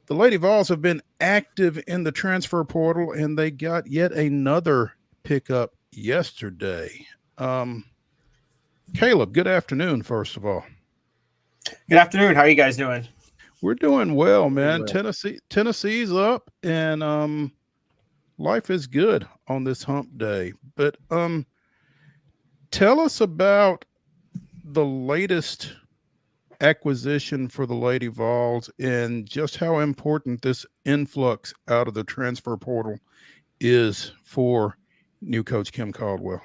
the Lady Vols have been active in the transfer portal, and they got yet another pickup yesterday. Caleb, good afternoon, first of all. Good afternoon. How are you guys doing? We're doing well, man. Tennessee's up, and life is good on this hump day. But tell us about the latest acquisition for the Lady Vols and just how important this influx out of the transfer portal is for new coach Kim Caldwell?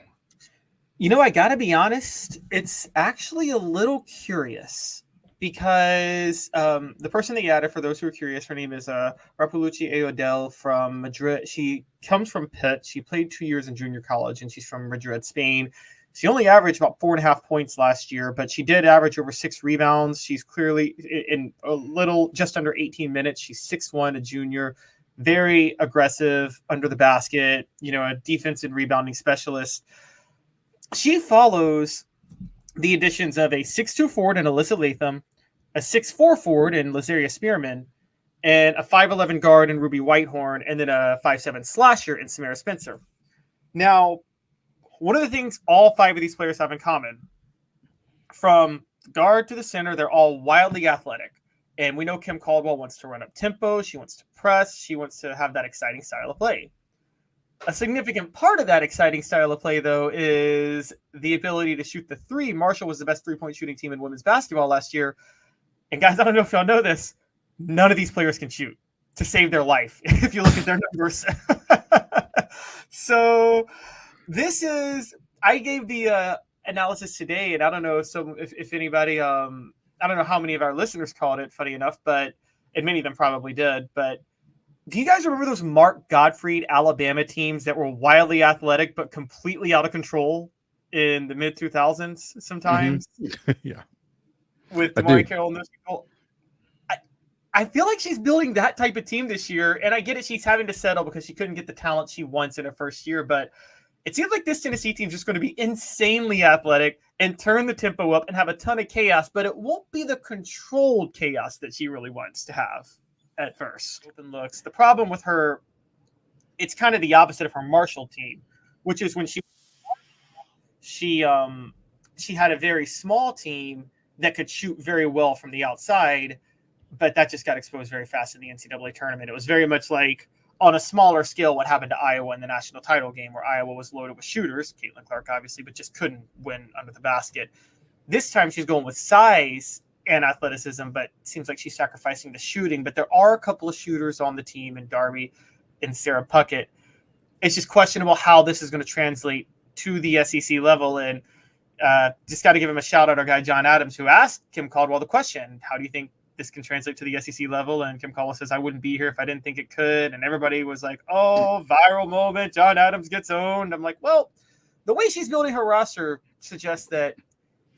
You know, I got to be honest, it's actually a little curious because the person that you added, for those who are curious, her name is Rapulucci Ayodel from Madrid. She comes from Pitt. She played 2 years in junior college, and she's from Madrid, Spain. She only averaged about 4.5 points last year, but she did average over 6 rebounds. She's clearly in a little, just under 18 minutes. She's 6'1", a junior, very aggressive under the basket, a defense and rebounding specialist. She follows the additions of a 6'2" forward in Alyssa Latham, a 6'4" forward in Lazaria Spearman, and a 5'11" guard in Ruby Whitehorn, and then a 5'7" slasher in Samara Spencer. Now, one of the things all 5 of these players have in common, from guard to the center, they're all wildly athletic. And we know Kim Caldwell wants to run up tempo. She wants to press. She wants to have that exciting style of play. A significant part of that exciting style of play, though, is the ability to shoot the three. Marshall was the best three-point shooting team in women's basketball last year. And guys, I don't know if y'all know this, none of these players can shoot to save their life if you look at their numbers. So this is, I gave the analysis today, and I don't know if anybody, I don't know how many of our listeners called it, funny enough, and many of them probably did. But do you guys remember those Mark Gottfried Alabama teams that were wildly athletic but completely out of control in the mid 2000s sometimes? Mm-hmm. Yeah. With Damari Carroll and those people. I feel like she's building that type of team this year, and I get it. She's having to settle because she couldn't get the talent she wants in her first year, but it seems like this Tennessee team is just going to be insanely athletic and turn the tempo up and have a ton of chaos, but it won't be the controlled chaos that she really wants to have at first. Open looks. The problem with her, it's kind of the opposite of her Marshall team, which is when she had a very small team that could shoot very well from the outside, but that just got exposed very fast in the NCAA tournament. It was very much like, on a smaller scale, what happened to Iowa in the national title game, where Iowa was loaded with shooters, Caitlin Clark obviously, but just couldn't win under the basket. This time she's going with size and athleticism, but it seems like she's sacrificing the shooting. But there are a couple of shooters on the team in Darby and Sarah Puckett. It's just questionable how this is going to translate to the SEC level. And just got to give him a shout out, our guy John Adams, who asked Kim Caldwell the question, how do you think this can translate to the SEC level? And Kim Caldwell says, I wouldn't be here if I didn't think it could. And everybody was like, oh, viral moment, John Adams gets owned. I'm like, well, the way she's building her roster suggests that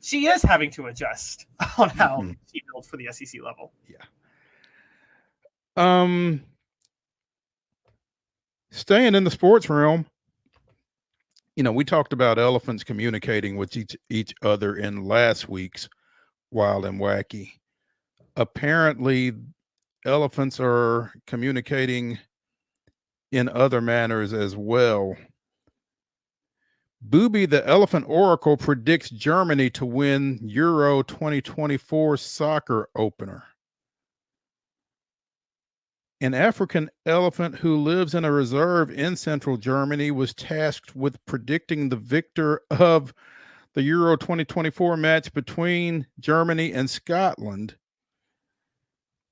she is having to adjust on how she builds for the SEC level. Yeah. Staying in the sports realm, we talked about elephants communicating with each other in last week's Wild and Wacky. Apparently, elephants are communicating in other manners as well. Booby, the elephant oracle, predicts Germany to win Euro 2024 soccer opener. An African elephant who lives in a reserve in central Germany was tasked with predicting the victor of the Euro 2024 match between Germany and Scotland.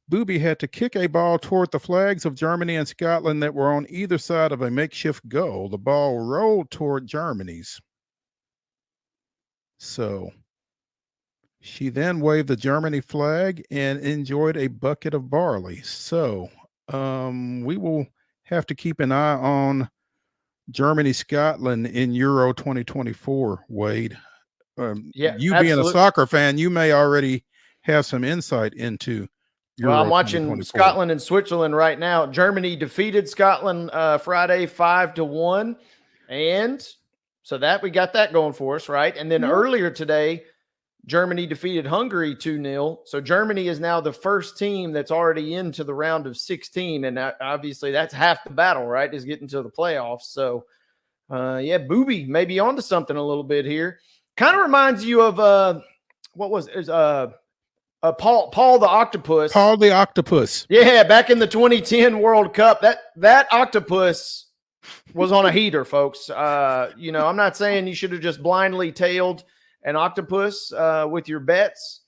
Booby had to kick a ball toward the flags of Germany and Scotland that were on either side of a makeshift goal. The ball rolled toward Germany's. So she then waved the Germany flag and enjoyed a bucket of barley. So we will have to keep an eye on Germany, Scotland in Euro 2024, Wade. You being a soccer fan, you may already have some insight into Euro. Well, I'm watching Scotland and Switzerland right now. Germany defeated Scotland Friday 5-1. And so we got that going for us, right? And then earlier today, Germany defeated Hungary 2-0. So Germany is now the first team that's already into the round of 16. And obviously that's half the battle, right, is getting to the playoffs. So, Booby may be onto something a little bit here. Kind of reminds you of, Paul the Octopus. Paul the Octopus. Yeah, back in the 2010 World Cup. That octopus was on a heater, folks. I'm not saying you should have just blindly tailed an octopus with your bets,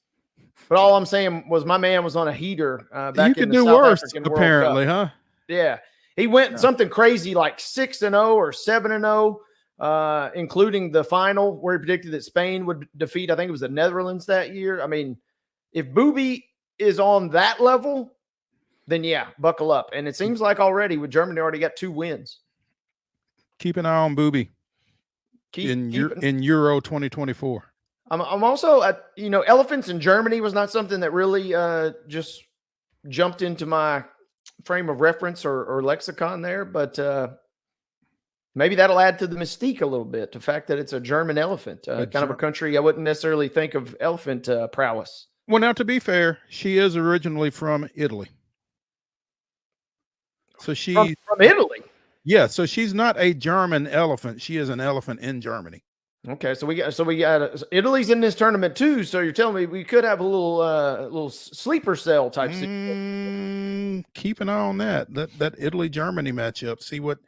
But all I'm saying was my man was on a heater back You in could the do South worse, African World apparently, Cup. huh? Yeah. He went something crazy like 6-0 or 7-0, including the final where he predicted that Spain would defeat, I think it was the Netherlands that year. I mean, if Booby is on that level, then yeah, buckle up. And it seems like already with Germany already got 2 wins. Keep an eye on Booby in Euro 2024. I'm also elephants in Germany was not something that really just jumped into my frame of reference or lexicon there, but maybe that'll add to the mystique a little bit. The fact that it's a German elephant, kind of a country I wouldn't necessarily think of elephant prowess. Well, now to be fair, she is originally from Italy. So from Italy. Yeah, so she's not a German elephant. She is an elephant in Germany. Okay, so we got Italy's in this tournament too. So you're telling me we could have a little sleeper cell type situation. Keep an eye on that Italy Germany matchup. See what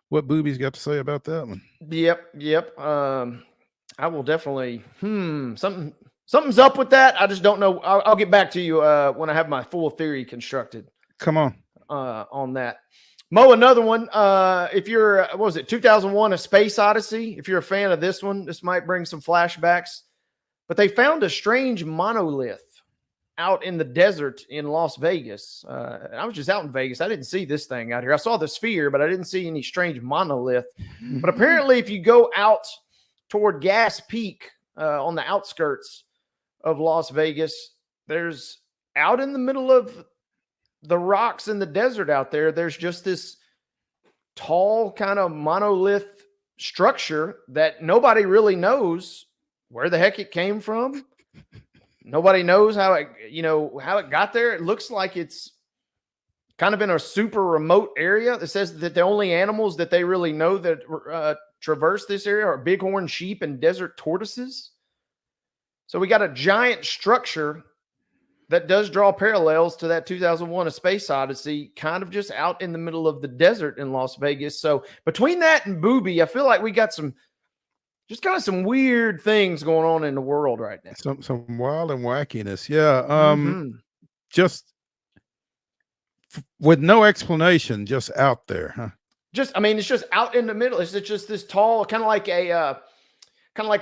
Booby's got to say about that one. Yep. I will definitely. Something's up with that. I just don't know. I'll get back to you when I have my full theory constructed. Come on that. Mo, another one. If you're, what was it, 2001: A Space Odyssey? If you're a fan of this one, this might bring some flashbacks. But they found a strange monolith out in the desert in Las Vegas. I was just out in Vegas. I didn't see this thing out here. I saw the sphere, but I didn't see any strange monolith. But apparently, if you go out toward Gas Peak on the outskirts of Las Vegas, there's out in the middle of the rocks in the desert out there, there's just this tall kind of monolith structure that nobody really knows where the heck it came from. Nobody knows how it got there. It looks like it's kind of in a super remote area. It says that the only animals that they really know that traverse this area are bighorn sheep and desert tortoises. So we got a giant structure that does draw parallels to that 2001: A Space Odyssey, kind of just out in the middle of the desert in Las Vegas. So between that and Booby, I feel like we got some weird things going on in the world right now. Some wild and wackiness. Yeah. Just with no explanation, just out there, huh? It's just out in the middle. It's just this tall, kind of like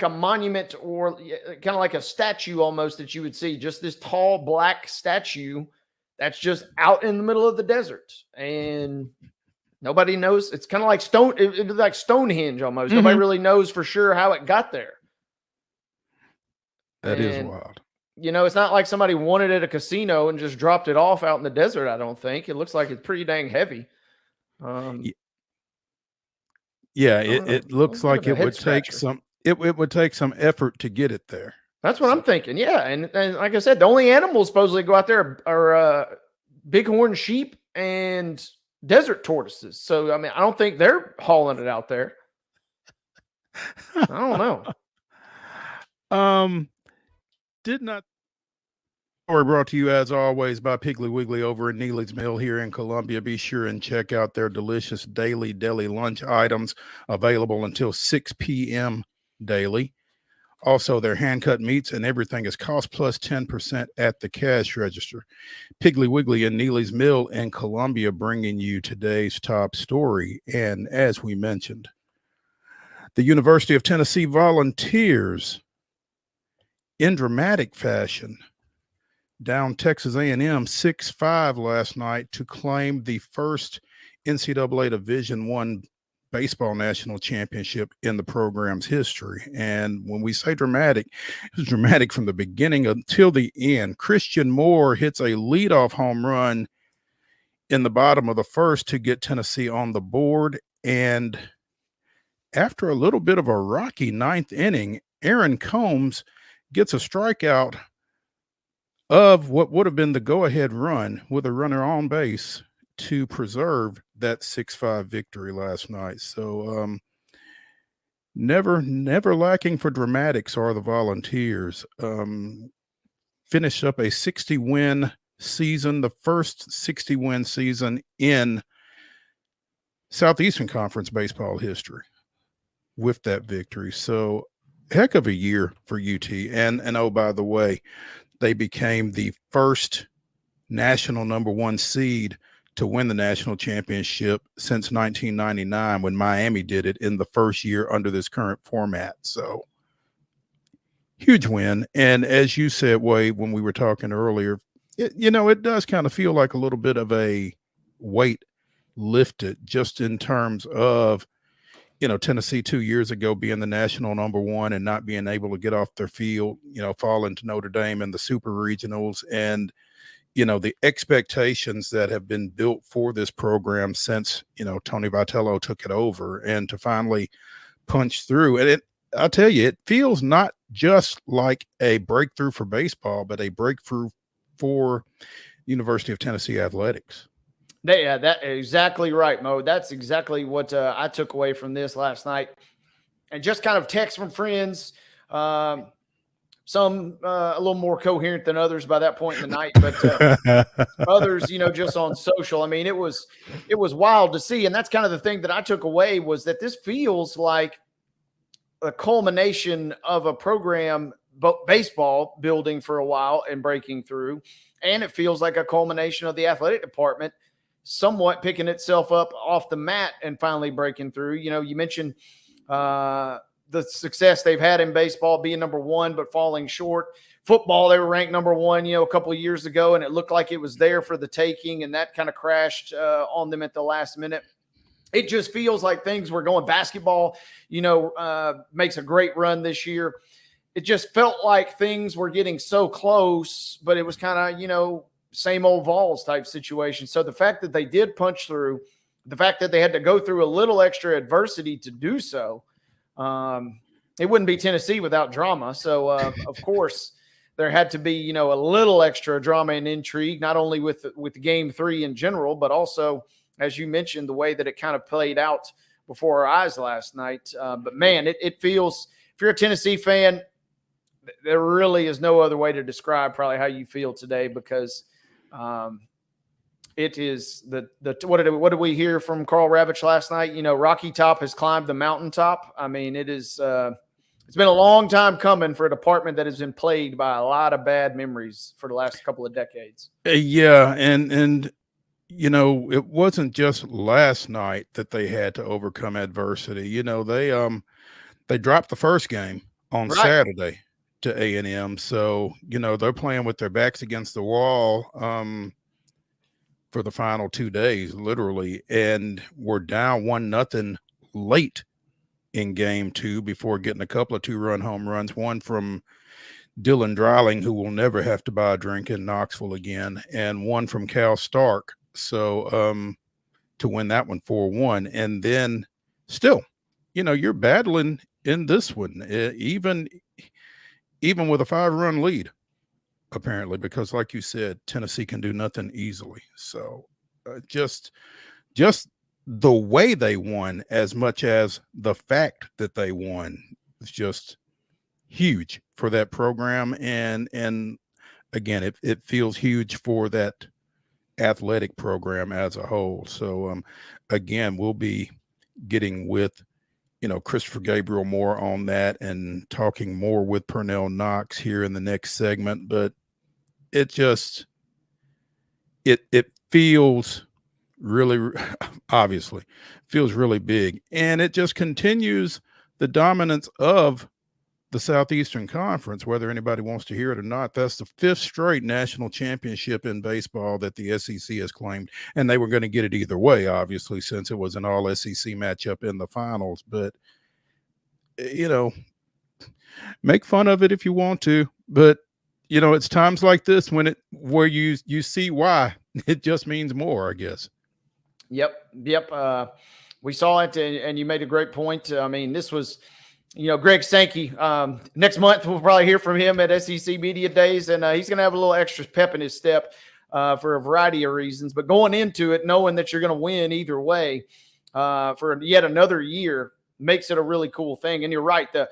a monument or kind of like a statue almost that you would see, just this tall black statue that's just out in the middle of the desert. And nobody knows. It's kind of like like Stonehenge almost. Mm-hmm. Nobody really knows for sure how it got there. That is wild. It's not like somebody won it at a casino and just dropped it off out in the desert, I don't think. It looks like it's pretty dang heavy. It looks like it would take some. It would take some effort to get it there. That's what I'm thinking. Yeah. And like I said, the only animals supposedly go out there are bighorn sheep and desert tortoises. So, I don't think they're hauling it out there. I don't know. Story brought to you as always by Piggly Wiggly over in Neely's Mill here in Columbia. Be sure and check out their delicious daily deli lunch items available until 6 p.m. daily. Also, their hand-cut meats and everything is cost plus 10% at the cash register. Piggly Wiggly and Neely's Mill in Columbia bringing you today's top story. And as we mentioned, the University of Tennessee Volunteers, in dramatic fashion, down Texas A&M 6-5 last night to claim the first NCAA Division I baseball national championship in the program's history. And when we say dramatic, it was dramatic from the beginning until the end. Christian Moore hits a leadoff home run in the bottom of the first to get Tennessee on the board. And after a little bit of a rocky ninth inning, Aaron Combs gets a strikeout of what would have been the go-ahead run with a runner on base to preserve that 6-5 victory last night. So never lacking for dramatics are the Volunteers. Finished up a 60-win season, the first 60-win season in Southeastern Conference baseball history with that victory. So heck of a year for UT. And oh, by the way, they became the first national number 1 seed to win the national championship since 1999 when Miami did it in the first year under this current format. So huge win. And as you said, Wade, when we were talking earlier, it does kind of feel like a little bit of a weight lifted just in terms of, Tennessee 2 years ago being the national number 1 and not being able to get off their field, falling to Notre Dame in the super regionals, and, the expectations that have been built for this program since, Tony Vitello took it over, and to finally punch through. And I'll tell you, it feels not just like a breakthrough for baseball, but a breakthrough for University of Tennessee athletics. Yeah, that's exactly right, Mo. That's exactly what I took away from this last night. And just kind of text from friends, some a little more coherent than others by that point in the night, but others, just on social. I mean, it was wild to see. And that's kind of the thing that I took away, was that this feels like a culmination of a program, baseball building for a while and breaking through. And it feels like a culmination of the athletic department somewhat picking itself up off the mat and finally breaking through. You mentioned the success they've had in baseball, being number 1, but falling short. Football, they were ranked number 1, a couple of years ago, and it looked like it was there for the taking, and that kind of crashed on them at the last minute. It just feels like things were going. Basketball, makes a great run this year. It just felt like things were getting so close, but it was kind of, same old Vols type situation. So the fact that they did punch through, the fact that they had to go through a little extra adversity to do so, it wouldn't be Tennessee without drama. So, of course, there had to be, a little extra drama and intrigue, not only with Game 3 in general, but also, as you mentioned, the way that it kind of played out before our eyes last night. But, man, it feels – if you're a Tennessee fan, there really is no other way to describe probably how you feel today, because it is what did we hear from Carl Ravitch last night? Rocky Top has climbed the mountaintop. I mean, it is it's been a long time coming for a department that has been plagued by a lot of bad memories for the last couple of decades. Yeah, and it wasn't just last night that they had to overcome adversity. They dropped the first game on Saturday to A&M. So, they're playing with their backs against the wall for the final 2 days, literally, and we're down 1-0 late in Game 2 before getting a couple of 2-run home runs, one from Dylan Dreiling, who will never have to buy a drink in Knoxville again, and one from Cal Stark. So to win that one 4-1. And then still, you're battling in this one, even with a 5-run lead, apparently, because like you said, Tennessee can do nothing easily. So just the way they won, as much as the fact that they won, is just huge for that program. And again, it feels huge for that athletic program as a whole. So again, we'll be getting with Christopher Gabriel more on that and talking more with Pernell Knox here in the next segment. But it just it feels really, obviously feels really big, and it just continues the dominance of the Southeastern Conference, whether anybody wants to hear it or not. That's the 5th straight national championship in baseball that the SEC has claimed, and they were going to get it either way, obviously, since it was an all SEC matchup in the finals. But make fun of it if you want to, but it's times like this where you see why it just means more, I guess. Yep. We saw it, and you made a great point. I mean, this was, Greg Sankey. Next month we'll probably hear from him at SEC Media Days, and he's going to have a little extra pep in his step for a variety of reasons. But going into it, knowing that you're going to win either way for yet another year makes it a really cool thing. And you're right, the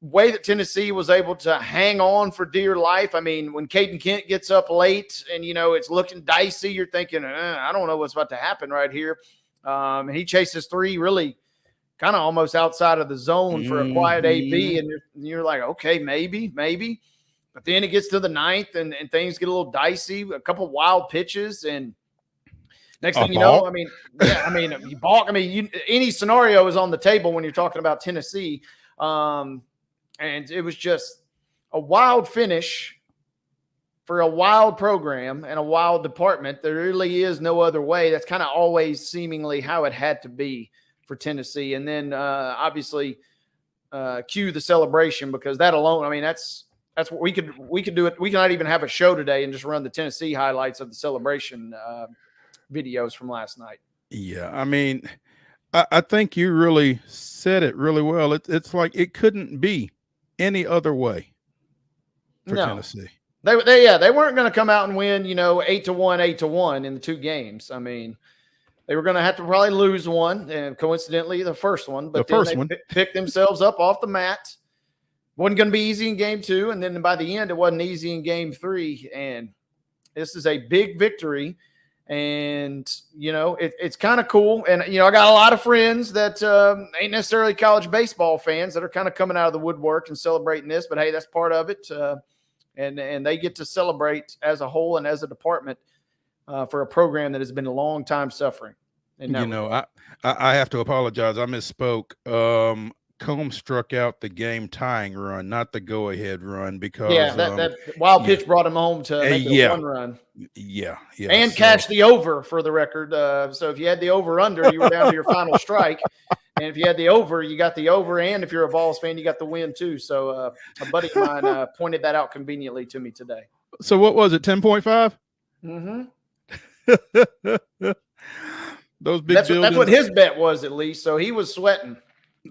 way that Tennessee was able to hang on for dear life. I mean, when Caden Kent gets up late and, it's looking dicey, you're thinking, I don't know what's about to happen right here. And he chases 3 really kind of almost outside of the zone for a quiet AB. And you're like, okay, maybe. But then it gets to the ninth and things get a little dicey, a couple wild pitches. And next thing you know, you balk. Any scenario is on the table when you're talking about Tennessee. And it was just a wild finish for a wild program and a wild department. There really is no other way. That's kind of always seemingly how it had to be for Tennessee. And then obviously cue the celebration, because that alone, that's what we could do it. We cannot even have a show today and just run the Tennessee highlights of the celebration videos from last night. Yeah. I think you really said it really well. It's like it couldn't be any other way for Tennessee. They weren't going to come out and win, 8-1, 8-1 in the two games. They were going to have to probably lose one, and coincidentally the first one, but they picked themselves up off the mat. Wasn't going to be easy in game 2, and then by the end it wasn't easy in game 3. And this is a big victory, and it's kind of cool. And I got a lot of friends that ain't necessarily college baseball fans that are kind of coming out of the woodwork and celebrating this. But hey, that's part of it, and they get to celebrate as a whole and as a department for a program that has been a long time suffering. And I have to apologize. I misspoke. Combs struck out the game tying run, not the go ahead run, because that wild pitch brought him home to make it a one run. Yeah. And catch the over, for the record. So if you had the over under, you were down to your final strike. And if you had the over, you got the over. And if you're a Vols fan, you got the win too. So a buddy of mine pointed that out conveniently to me today. So what was it? 10.5? Mm-hmm. Those big buildings. That's what his bet was, at least. So he was sweating.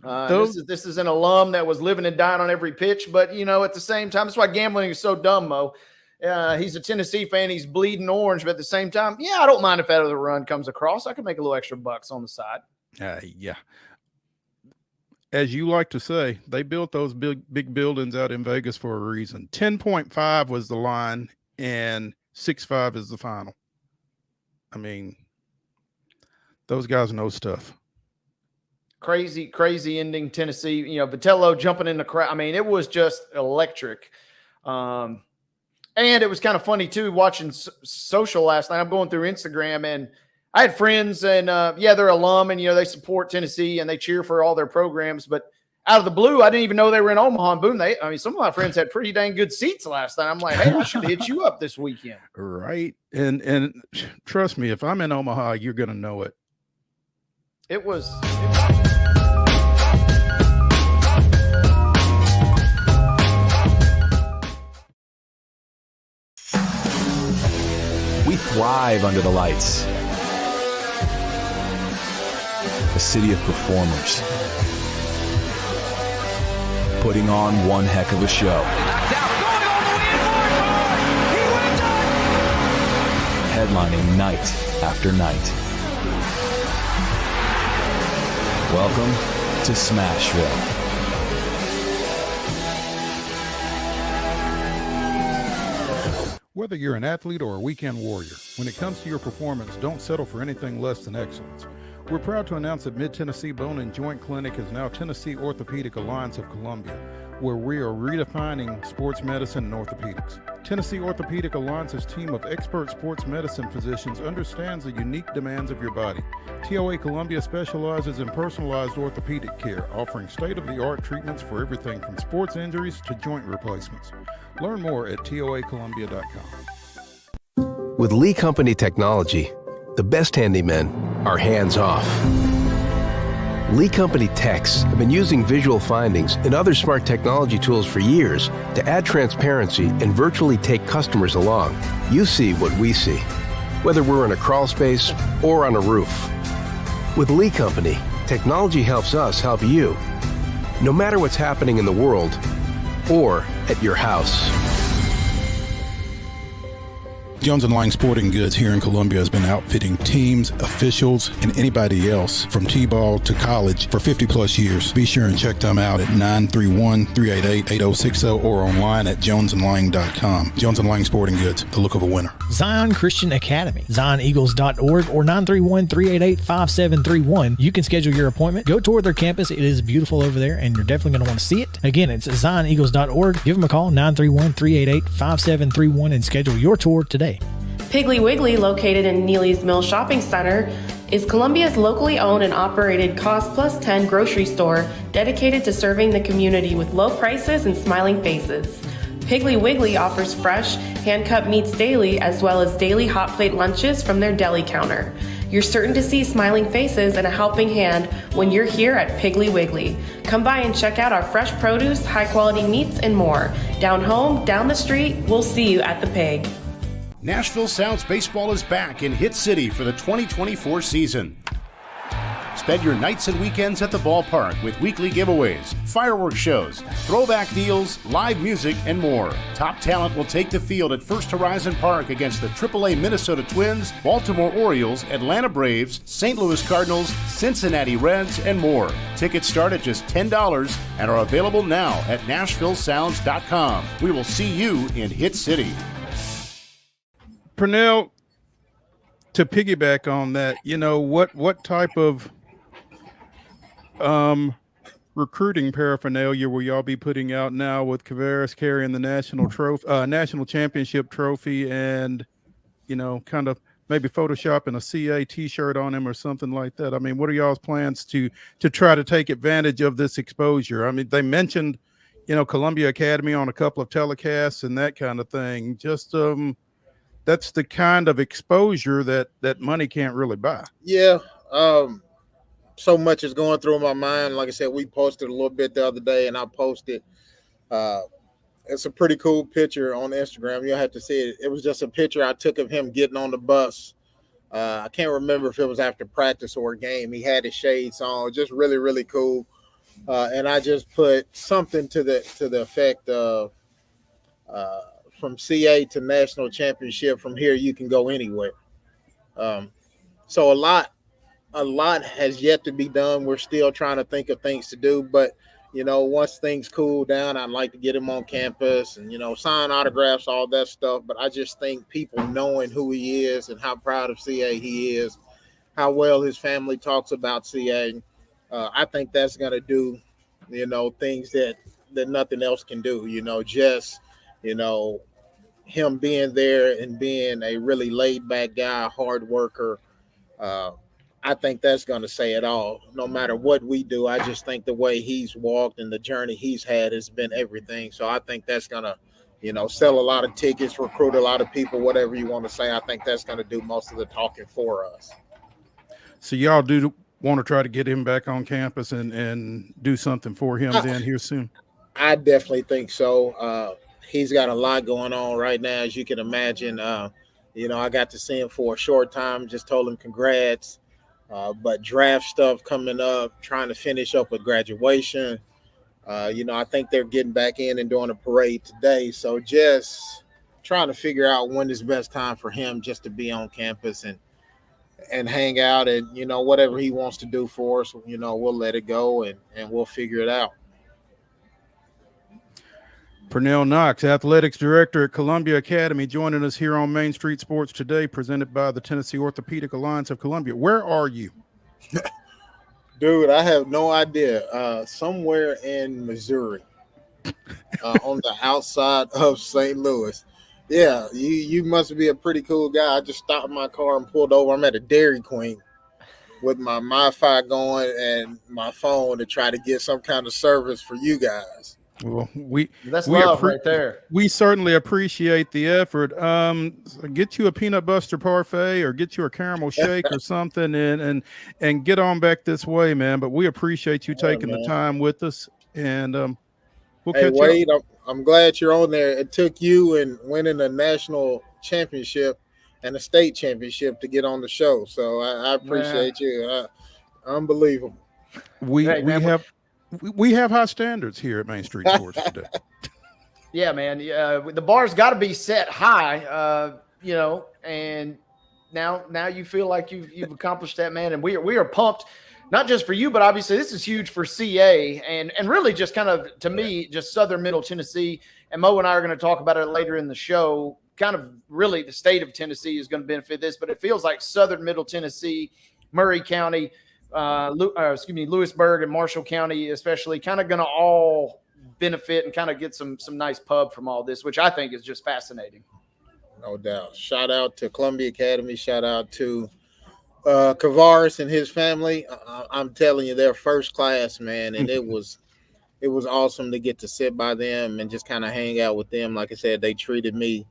This is an alum that was living and dying on every pitch, but at the same time, that's why gambling is so dumb, Mo. He's a Tennessee fan, he's bleeding orange, but at the same time, I don't mind if that other run comes across. I can make a little extra bucks on the side. Yeah. As you like to say, they built those big buildings out in Vegas for a reason. 10.5 was the line, and 6.5 is the final. Those guys know stuff. Crazy ending. Tennessee, Vitello jumping in the crowd. It was just electric. And it was kind of funny too, watching social last night. I'm going through Instagram, and I had friends, and they're alum, and they support Tennessee and they cheer for all their programs. But out of the blue, I didn't even know they were in Omaha. And boom, some of my friends had pretty dang good seats last night. I'm like, hey, I should hit you up this weekend. Right. And trust me, if I'm in Omaha, you're gonna know it. It was. We thrive under the lights. A city of performers, putting on one heck of a show. Headlining night after night. Welcome to Smashville. Whether you're an athlete or a weekend warrior, when it comes to your performance, don't settle for anything less than excellence. We're proud to announce that Mid-Tennessee Bone and Joint Clinic is now Tennessee Orthopedic Alliance of Columbia, where we are redefining sports medicine and orthopedics. Tennessee Orthopedic Alliance's team of expert sports medicine physicians understands the unique demands of your body. TOA Columbia specializes in personalized orthopedic care, offering state-of-the-art treatments for everything from sports injuries to joint replacements. Learn more at toacolumbia.com. With Lee Company technology, the best handymen are hands-off. Lee Company techs have been using visual findings and other smart technology tools for years to add transparency and virtually take customers along. You see what we see, whether we're in a crawl space or on a roof. With Lee Company, technology helps us help you, no matter what's happening in the world or at your house. Jones & Lang Sporting Goods here in Columbia has been outfitting teams, officials, and anybody else from T-ball to college for 50-plus years. Be sure and check them out at 931-388-8060 or online at jonesandlang.com. Jones & Lang Sporting Goods, the look of a winner. Zion Christian Academy, zioneagles.org or 931-388-5731. You can schedule your appointment. Go tour their campus. It is beautiful over there, and you're definitely going to want to see it. Again, it's zioneagles.org. Give them a call, 931-388-5731, and schedule your tour today. Piggly Wiggly, located in Neely's Mill Shopping Center, is Columbia's locally owned and operated Cost Plus 10 grocery store dedicated to serving the community with low prices and smiling faces. Piggly Wiggly offers fresh, hand-cut meats daily, as well as daily hot plate lunches from their deli counter. You're certain to see smiling faces and a helping hand when you're here at Piggly Wiggly. Come by and check out our fresh produce, high-quality meats, and more. Down home, down the street, we'll see you at the Pig. Nashville Sounds Baseball is back in Hit City for the 2024 season. Spend your nights and weekends at the ballpark with weekly giveaways, fireworks shows, throwback deals, live music, and more. Top talent will take the field at First Horizon Park against the AAA Minnesota Twins, Baltimore Orioles, Atlanta Braves, St. Louis Cardinals, Cincinnati Reds, and more. Tickets start at just $10 and are available now at NashvilleSounds.com. We will see you in Hit City. Pernell, to piggyback on that, what type of recruiting paraphernalia will y'all be putting out now with Kavaris carrying the national championship trophy and, kind of maybe photoshopping a CA t-shirt on him or something like that? I mean, what are y'all's plans to try to take advantage of this exposure? I mean, they mentioned, Columbia Academy on a couple of telecasts and that kind of thing. Just, that's the kind of exposure that money can't really buy. Yeah. So much is going through my mind. Like I said, we posted a little bit the other day, and I posted. It's a pretty cool picture on Instagram. You'll have to see it. It was just a picture I took of him getting on the bus. I can't remember if it was after practice or a game. He had his shades on. Just really, really cool. And I just put something to the effect of from CA to national championship. From here, you can go anywhere. So a lot has yet to be done. We're still trying to think of things to do, but once things cool down, I'd like to get him on campus and sign autographs, all that stuff. But I just think people knowing who he is and how proud of CA he is, how well his family talks about CA, I think that's gonna do things that nothing else can do. Him being there and being a really laid back guy, hard worker. I think that's going to say it all. No matter what we do, I just think the way he's walked and the journey he's had has been everything. So I think that's going to, sell a lot of tickets, recruit a lot of people, whatever you want to say. I think that's going to do most of the talking for us. So y'all do want to try to get him back on campus and do something for him then here soon? I definitely think so. He's got a lot going on right now, as you can imagine. I got to see him for a short time, just told him congrats. But draft stuff coming up, trying to finish up with graduation. I think they're getting back in and doing a parade today. So just trying to figure out when is the best time for him just to be on campus and hang out and, whatever he wants to do for us, we'll let it go and we'll figure it out. Pernell Knox, Athletics Director at Columbia Academy, joining us here on Main Street Sports Today, presented by the Tennessee Orthopedic Alliance of Columbia. Where are you? Dude, I have no idea. Somewhere in Missouri, on the outside of St. Louis. Yeah, you must be a pretty cool guy. I just stopped my car and pulled over. I'm at a Dairy Queen with my Wi-Fi going and my phone to try to get some kind of service for you guys. Well, that's love right there. We certainly appreciate the effort. Get you a peanut butter parfait or get you a caramel shake or something and get on back this way, man. But we appreciate you taking the time with us, and we'll catch Wade, up. I'm glad you're on there. It took you and winning a national championship and a state championship to get on the show, so I appreciate you. Unbelievable. We have high standards here at Main Street Sports today. Yeah, man. The bar's got to be set high. and now you feel like you've accomplished that, man. And we are pumped, not just for you, but obviously this is huge for CA and really just kind of, to me, just Southern Middle Tennessee. And Mo and I are going to talk about it later in the show. Kind of really the state of Tennessee is going to benefit this, but it feels like Southern Middle Tennessee, Murray County, Lewisburg and Marshall County, especially, kind of going to all benefit and kind of get some nice pub from all this, which I think is just fascinating. No doubt. Shout out to Columbia Academy. Shout out to Kavaris and his family. I'm telling you, they're first class, man, and it was awesome to get to sit by them and just kind of hang out with them. Like I said, they treated me,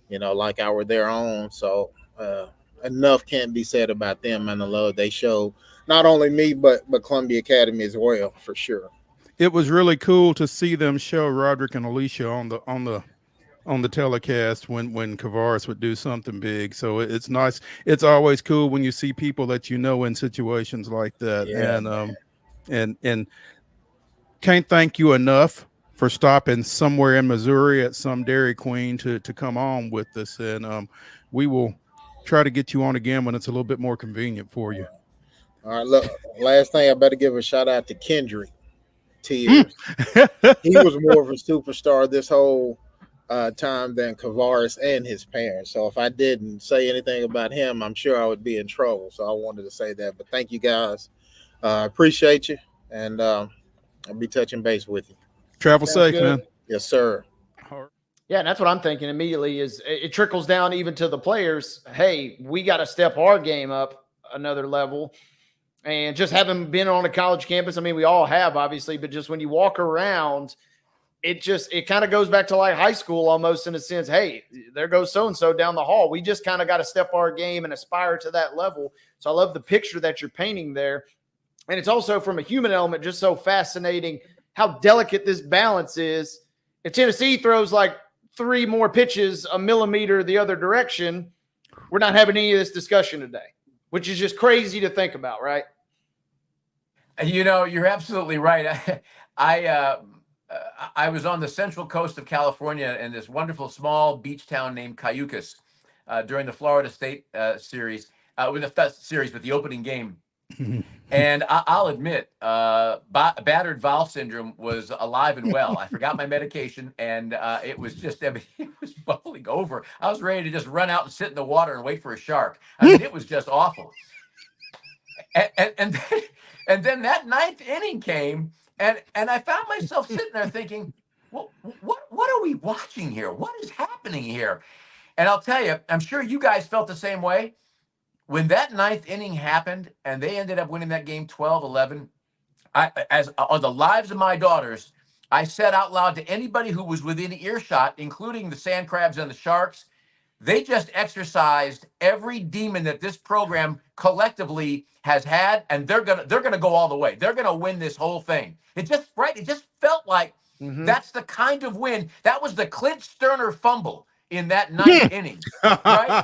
like I were their own. So enough can't be said about them and the love they showed, not only me, but Columbia Academy as well, for sure. It was really cool to see them show Roderick and Alicia on the telecast when Kavaris would do something big. So it's nice. It's always cool when you see people that in situations like that. Yeah. And can't thank you enough for stopping somewhere in Missouri at some Dairy Queen to come on with us. And we will try to get you on again when it's a little bit more convenient for you. All right, look, last thing, I better give a shout out to Kendrick Tears. He was more of a superstar this whole time than Kavaris and his parents. So if I didn't say anything about him, I'm sure I would be in trouble. So I wanted to say that. But thank you guys. Appreciate you. And I'll be touching base with you. Travel safe, man. Yes, sir. Yeah, and that's what I'm thinking immediately is it trickles down even to the players. Hey, we got to step our game up another level. And just having been on a college campus, I mean, we all have, obviously, but just when you walk around, it kind of goes back to like high school almost, in a sense. Hey, there goes so-and-so down the hall. We just kind of got to step our game and aspire to that level. So I love the picture that you're painting there. And it's also, from a human element, just so fascinating how delicate this balance is. If Tennessee throws like 3 more pitches a millimeter the other direction, we're not having any of this discussion today, which is just crazy to think about, right? You're absolutely right. I was on the central coast of California in this wonderful small beach town named Cayucas during the Florida State series, with the opening game. And I'll admit, battered valve syndrome was alive and well. I forgot my medication, and it was bubbling over. I was ready to just run out and sit in the water and wait for a shark. I mean, it was just awful. And then that 9th inning came, and I found myself sitting there thinking, well, what are we watching here? What is happening here? And I'll tell you, I'm sure you guys felt the same way. When that 9th inning happened and they ended up winning that game 12-11, as on the lives of my daughters, I said out loud to anybody who was within earshot, including the Sand Crabs and the Sharks, they just exercised every demon that this program collectively has had, and they're gonna go all the way. They're gonna win this whole thing. It just felt like that's the kind of win. That was the Clint Sterner fumble in that 9th inning, right?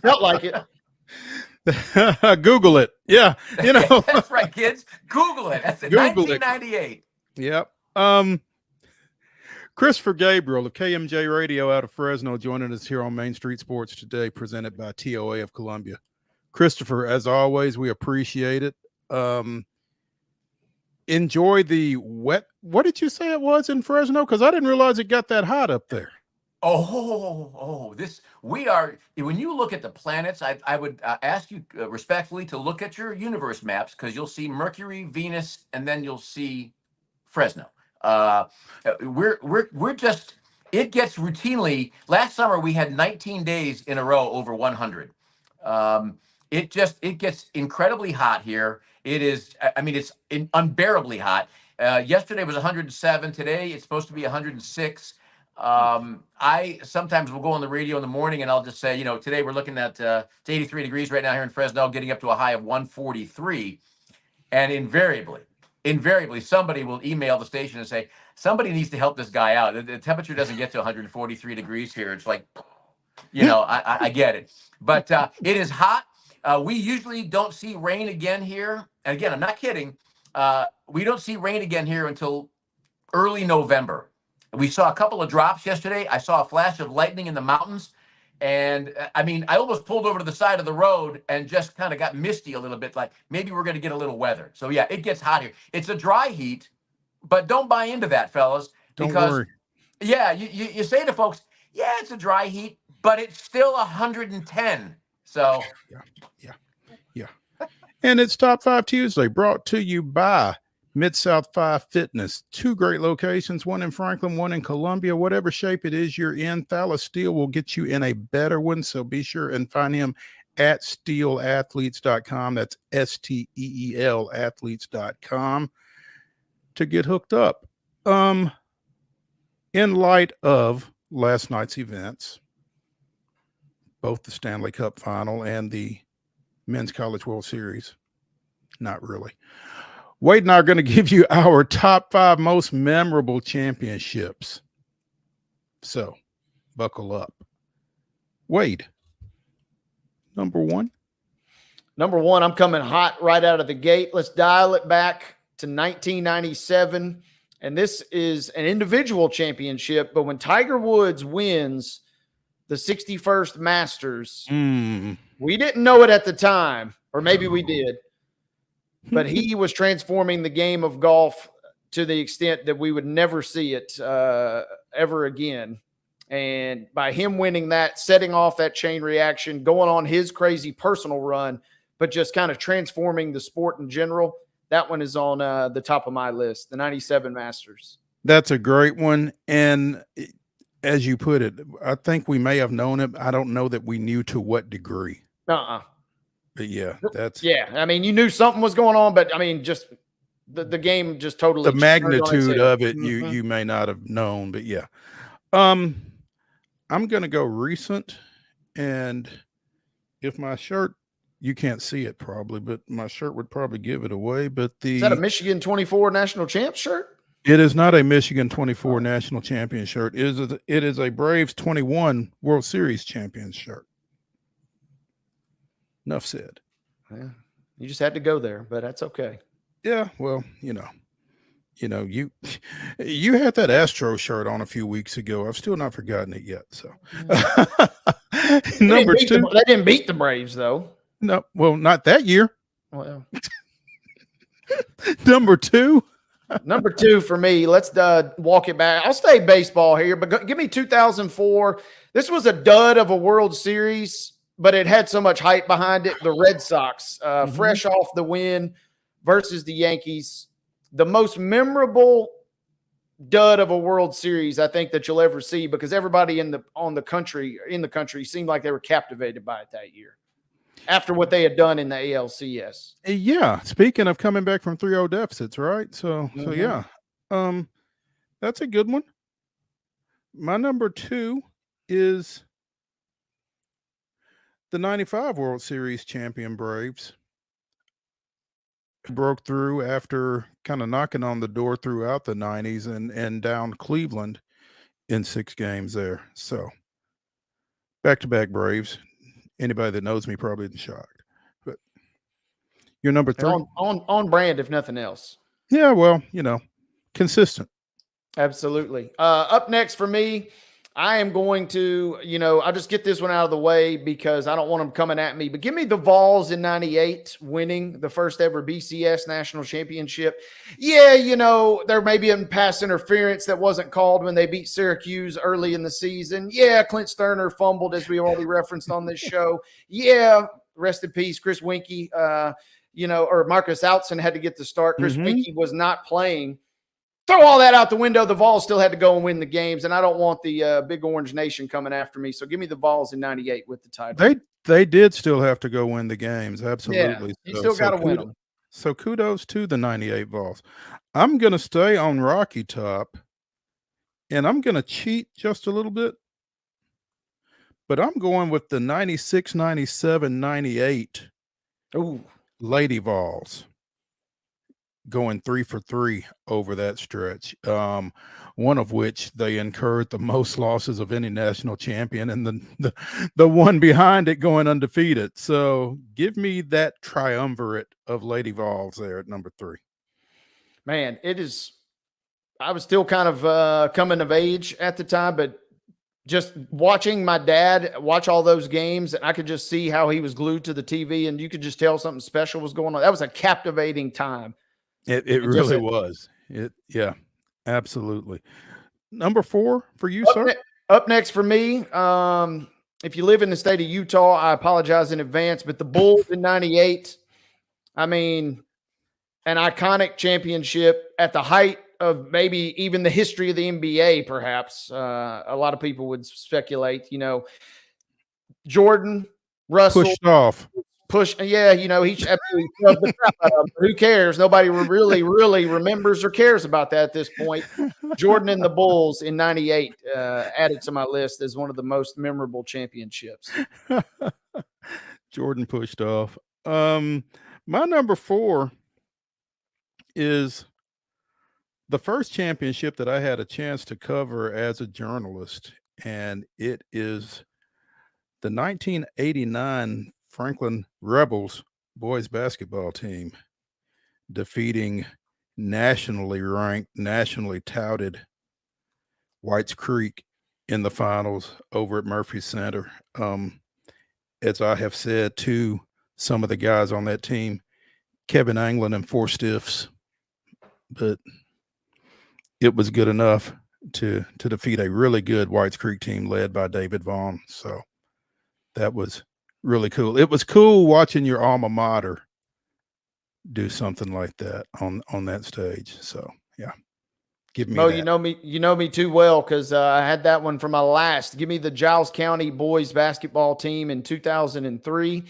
Felt like it. Google it. Yeah, that's right, kids. Google it. That's it. Google 1998. It. Yep. Christopher Gabriel of KMJ Radio out of Fresno joining us here on Main Street Sports today, presented by TOA of Columbia. Christopher, as always, we appreciate it. Enjoy the wet. What did you say it was in Fresno? Because I didn't realize it got that hot up there. When you look at the planets, I would ask you respectfully to look at your universe maps, because you'll see Mercury, Venus, and then you'll see Fresno. We're just, it gets routinely, last summer we had 19 days in a row over 100. It gets incredibly hot here. It's unbearably hot. Yesterday was 107. Today it's supposed to be 106. I sometimes will go on the radio in the morning and I'll just say, today we're looking at 83 degrees right now here in Fresno, getting up to a high of 143. And invariably somebody will email the station and say, somebody needs to help this guy out. The temperature doesn't get to 143 degrees here. It's like, I get it. But it is hot. We usually don't see rain again here. And again, I'm not kidding. We don't see rain again here until early November. We saw a couple of drops yesterday. I saw a flash of lightning in the mountains. And I mean, I almost pulled over to the side of the road and just kind of got misty a little bit, like maybe we're going to get a little weather. So yeah, it gets hot here. It's a dry heat, but don't buy into that, fellas. Don't because, worry. Yeah, you say to folks, yeah, it's a dry heat, but it's still 110. So Yeah. And it's Top 5 Tuesday, brought to you by Mid-South 5 Fitness. 2 great locations, one in Franklin, one in Columbia. Whatever shape it is you're in, Thalas Steel will get you in a better one. So be sure and find him at steelathletes.com. That's STEEL athletes.com to get hooked up. In light of last night's events, both the Stanley Cup final and the Men's College World Series, not really. Wade and I are going to give you our top 5 most memorable championships. So buckle up. Wade, number 1. Number 1, I'm coming hot right out of the gate. Let's dial it back to 1997. And this is an individual championship, but when Tiger Woods wins the 61st Masters, we didn't know it at the time, or maybe we did, but he was transforming the game of golf to the extent that we would never see it ever again. And by him winning that, setting off that chain reaction, going on his crazy personal run, but just kind of transforming the sport in general, that one is on the top of my list, the 97 Masters. That's a great one. And as you put it, I think we may have known it. I don't know that we knew to what degree. But yeah, that's. Yeah, I mean, you knew something was going on, but I mean, just the game just totally. The magnitude of it, you may not have known, but yeah. I'm going to go recent. And if my shirt, you can't see it probably, but my shirt would probably give it away. But is that a Michigan 24 national champ shirt? It is not a Michigan 24 national champion shirt. It is a Braves 21 World Series champion shirt. Enough said. Yeah, you just had to go there, but that's okay. Yeah, well, you had that Astro shirt on a few weeks ago. I've still not forgotten it yet. So number 2, they didn't beat the Braves though. No, well, not that year. Well, number 2. Number 2 for me. Let's walk it back. I'll stay baseball here, but give me 2004. This was a dud of a World Series, but it had so much hype behind it. The Red Sox, fresh off the win versus the Yankees. The most memorable dud of a World Series I think that you'll ever see, because everybody in the country seemed like they were captivated by it that year after what they had done in the ALCS. Yeah. Speaking of coming back from 3-0 deficits, right? So yeah. That's a good one. My number 2 is the 95 World Series champion Braves. Broke through after kind of knocking on the door throughout the 90s and down Cleveland in 6 games there. So back-to-back Braves. Anybody that knows me probably isn't shocked. But you're number 3. On brand, if nothing else. Yeah, well, consistent. Absolutely. Up next for me, I am going to, I'll just get this one out of the way because I don't want them coming at me. But give me the Vols in 98 winning the first ever BCS national championship. Yeah, there may be a pass interference that wasn't called when they beat Syracuse early in the season. Yeah, Clint Sterner fumbled, as we already referenced on this show. Yeah, rest in peace, Chris Winkie. Or Marcus Outson had to get the start. Chris Winkie was not playing. Throw all that out the window. The Vols still had to go and win the games, and I don't want the Big Orange Nation coming after me. So give me the Vols in 98 with the title. They did still have to go win the games. Absolutely. Yeah, you still got to win them. So kudos to the 98 Vols. I'm going to stay on Rocky Top, and I'm going to cheat just a little bit, but I'm going with the 96, 97, 98 Lady Vols. Going 3 for 3 over that stretch, one of which they incurred the most losses of any national champion, and the one behind it going undefeated. So give me that triumvirate of Lady Vols there at number 3. Man, it is. I was still kind of coming of age at the time, but just watching my dad watch all those games, and I could just see how he was glued to the TV, and you could just tell something special was going on. That was a captivating time. It really was. Yeah, absolutely. Number 4 for you, sir? Up next for me, if you live in the state of Utah, I apologize in advance, but the Bulls in 98, I mean, an iconic championship at the height of maybe even the history of the NBA, perhaps. A lot of people would speculate, Jordan, Russell. Yeah, he absolutely shoved the crap out of him. Who cares? Nobody really remembers or cares about that at this point. Jordan and the Bulls in 98 added to my list as one of the most memorable championships. Jordan pushed off. My number 4 is the first championship that I had a chance to cover as a journalist, and it is the 1989 Franklin Rebels boys basketball team defeating nationally ranked, nationally touted Whites Creek in the finals over at Murphy Center. As I have said to some of the guys on that team, Kevin Anglin and 4 stiffs, but it was good enough to defeat a really good Whites Creek team led by David Vaughn. So that was really cool. It was cool watching your alma mater do something like that on that stage. So yeah, give me that. You know me too well, because I had that one for my last. Give me the Giles County boys basketball team in 2003.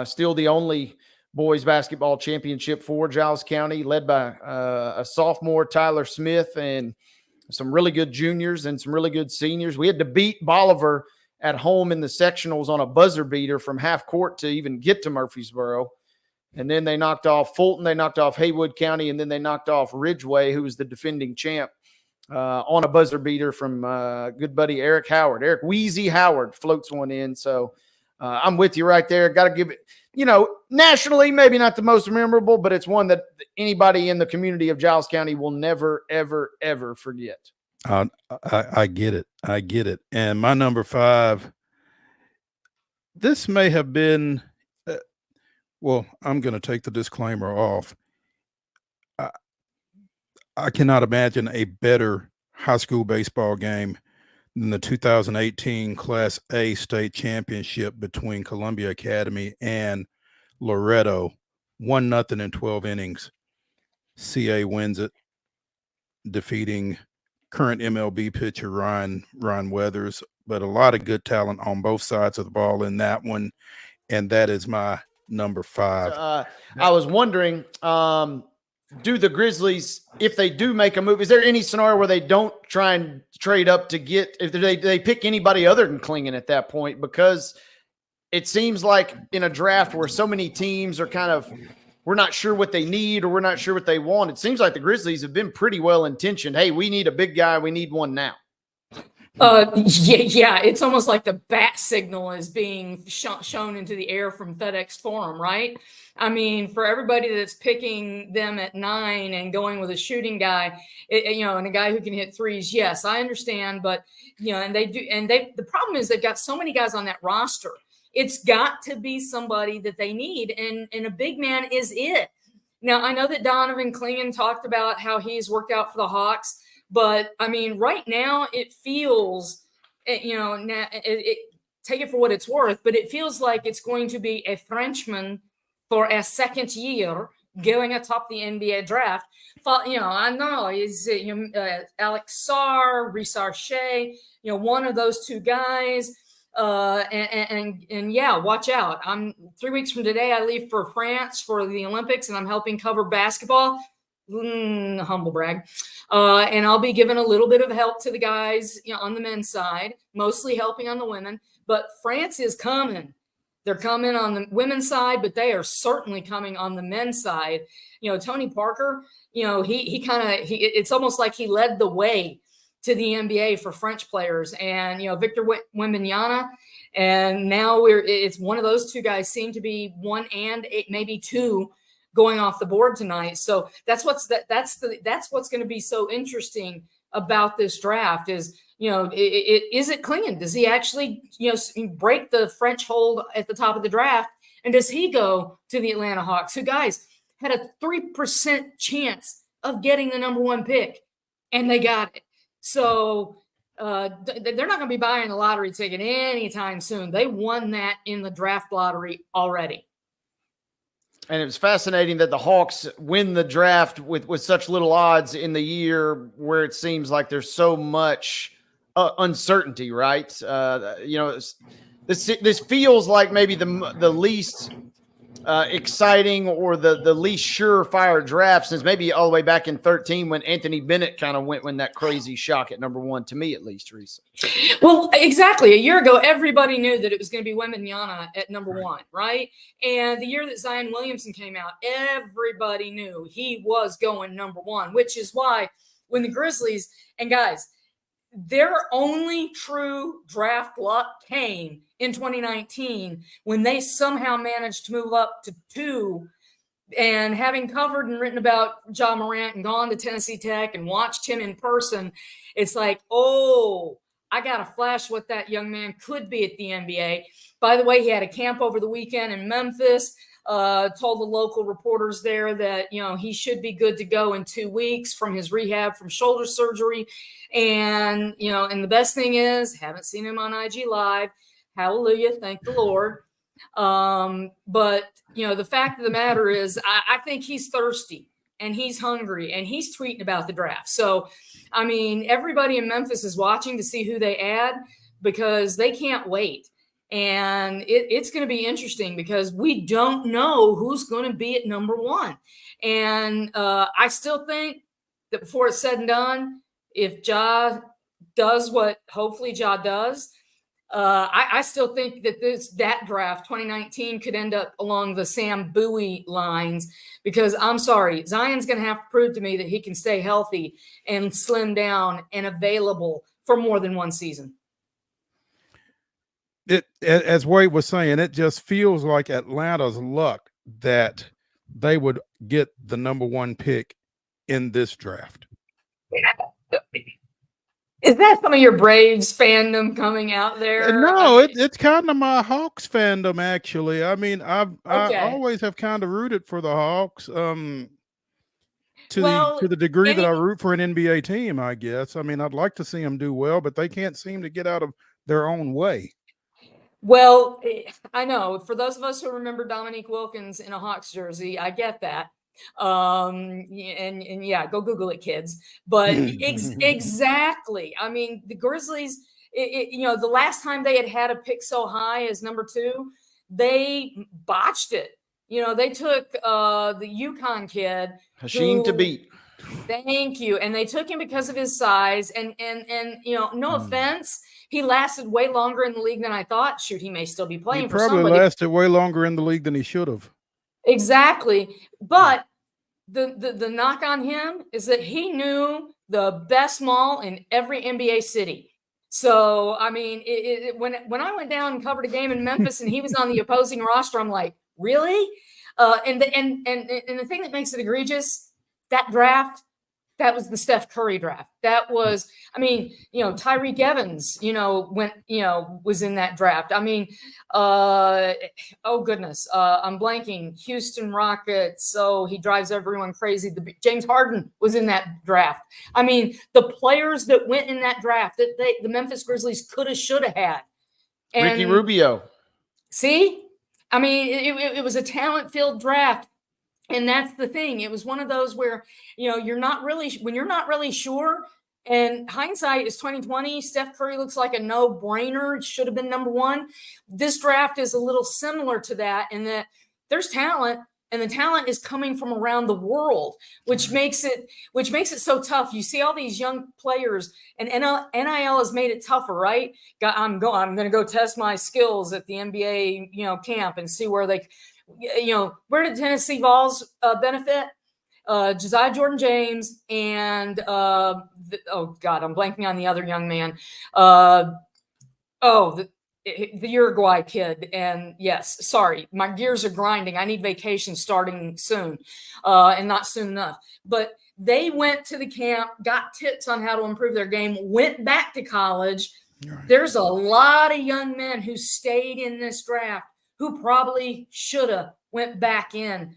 Still the only boys basketball championship for Giles County, led by a sophomore, Tyler Smith, and some really good juniors and some really good seniors. We had to beat Bolivar at home in the sectionals on a buzzer beater from half court to even get to Murfreesboro. And then they knocked off Fulton, they knocked off Haywood County, and then they knocked off Ridgeway, who was the defending champ, on a buzzer beater from good buddy Eric Howard. Eric Wheezy Howard floats one in. So I'm with you right there. Got to give it, nationally, maybe not the most memorable, but it's one that anybody in the community of Giles County will never, ever, ever forget. I get it. I get it. And my number 5, this may have been, I'm going to take the disclaimer off. I cannot imagine a better high school baseball game than the 2018 Class A state championship between Columbia Academy and Loretto. 1-0 in 12 innings. CA wins it, defeating current MLB pitcher Ryan Weathers, but a lot of good talent on both sides of the ball in that one. And that is my number 5. I was wondering, do the Grizzlies, if they do make a move, is there any scenario where they don't try and trade up to get, if they pick anybody other than Klingon at that point? Because it seems like in a draft where so many teams are kind of, we're not sure what they need or we're not sure what they want, it seems like the Grizzlies have been pretty well intentioned. Hey, we need a big guy. We need one now. Yeah, it's almost like the bat signal is being shown into the air from FedEx Forum, right? I mean, for everybody that's picking them at 9 and going with a shooting guy, and a guy who can hit threes, yes, I understand, but and they do, and the problem is they've got so many guys on that roster. It's got to be somebody that they need, and a big man is it. Now, I know that Donovan Klingon talked about how he's worked out for the Hawks. But I mean, right now it feels, take it for what it's worth, but it feels like it's going to be a Frenchman for a second year going atop the NBA draft. I know is Alex Sarr, Rissar Shea, one of those two guys. And yeah, watch out. 3 weeks from today, I leave for France for the Olympics, and I'm helping cover basketball. Humble brag. And I'll be giving a little bit of help to the guys on the men's side, mostly helping on the women. But France is coming. They're coming on the women's side, but they are certainly coming on the men's side. Tony Parker, it's almost like he led the way to the NBA for French players. And, Victor Wembanyama. And now it's one of those two guys seem to be one and maybe two going off the board tonight. So that's what's going to be so interesting about this draft is, is it clean? Does he actually, break the French hold at the top of the draft? And does he go to the Atlanta Hawks, who, guys, had a 3% chance of getting the number 1 pick, and they got it? So they're not going to be buying a lottery ticket anytime soon. They won that in the draft lottery already. And it was fascinating that the Hawks win the draft with such little odds in the year where it seems like there's so much uncertainty, right? This feels like maybe the least exciting or the least surefire draft since maybe all the way back in 2013 when Anthony Bennett kind of went when that crazy shock at number 1, to me at least, Teresa. Well, exactly. A year ago, everybody knew that it was going to be Wembanyama at number 1, right? And the year that Zion Williamson came out, everybody knew he was going number 1, which is why when the Grizzlies, and guys, their only true draft luck came in 2019 when they somehow managed to move up to 2. And having covered and written about Ja Morant and gone to Tennessee Tech and watched him in person, it's like, oh, I got a flash what that young man could be at the NBA. By the way, he had a camp over the weekend in Memphis. Told the local reporters there that, he should be good to go in 2 weeks from his rehab from shoulder surgery. And, and the best thing is, haven't seen him on IG Live. Hallelujah. Thank the Lord. But, the fact of the matter is, I think he's thirsty and he's hungry and he's tweeting about the draft. So, I mean, everybody in Memphis is watching to see who they add because they can't wait. And it's going to be interesting because we don't know who's going to be at number 1. And I still think that before it's said and done, if Ja does what hopefully Ja does, I still think that that draft 2019 could end up along the Sam Bowie lines because I'm sorry, Zion's going to have to prove to me that he can stay healthy and slim down and available for more than 1 season. It, as Wade was saying, it just feels like Atlanta's luck that they would get the number 1 pick in this draft. Is that some of your Braves fandom coming out there? No, it's kind of my Hawks fandom, actually. I mean, I always have kind of rooted for the Hawks to the degree that I root for an NBA team, I guess. I mean, I'd like to see them do well, but they can't seem to get out of their own way. Well, I know for those of us who remember Dominique Wilkins in a Hawks jersey, I get that. And yeah, go Google it, kids. But exactly. I mean, the Grizzlies, the last time they had a pick so high as number 2, they botched it. They took the UConn kid, Hasheem Thabeet. Thank you. And they took him because of his size. And no offense, he lasted way longer in the league than I thought. Shoot, he may still be playing for somebody. Probably lasted way longer in the league than he should have. Exactly. But the knock on him is that he knew the best mall in every NBA city. So, I mean, when I went down and covered a game in Memphis and he was on the opposing roster, I'm like, really? And the thing that makes it egregious, that draft, that was the Steph Curry draft. That was, I mean, Tyreek Evans, was in that draft. I mean, oh goodness, I'm blanking. Houston Rockets. So he drives everyone crazy. James Harden was in that draft. I mean, the players that went in that draft that the Memphis Grizzlies could have, should have had. And Ricky Rubio. See, I mean, it was a talent-filled draft. And that's the thing. It was one of those where, you're not really sure. And hindsight is 2020. Steph Curry looks like a no-brainer. It should have been number 1. This draft is a little similar to that in that there's talent, and the talent is coming from around the world, which makes it so tough. You see all these young players, and NIL has made it tougher, right? I'm going to go test my skills at the NBA, camp and see where they. Where did Tennessee Vols benefit? Josiah Jordan-James and I'm blanking on the other young man. The Uruguay kid. And yes, sorry, my gears are grinding. I need vacation starting soon, and not soon enough. But They went to the camp, got tips on how to improve their game, went back to college. Right. There's a lot of young men who stayed in this draft who probably should have went back into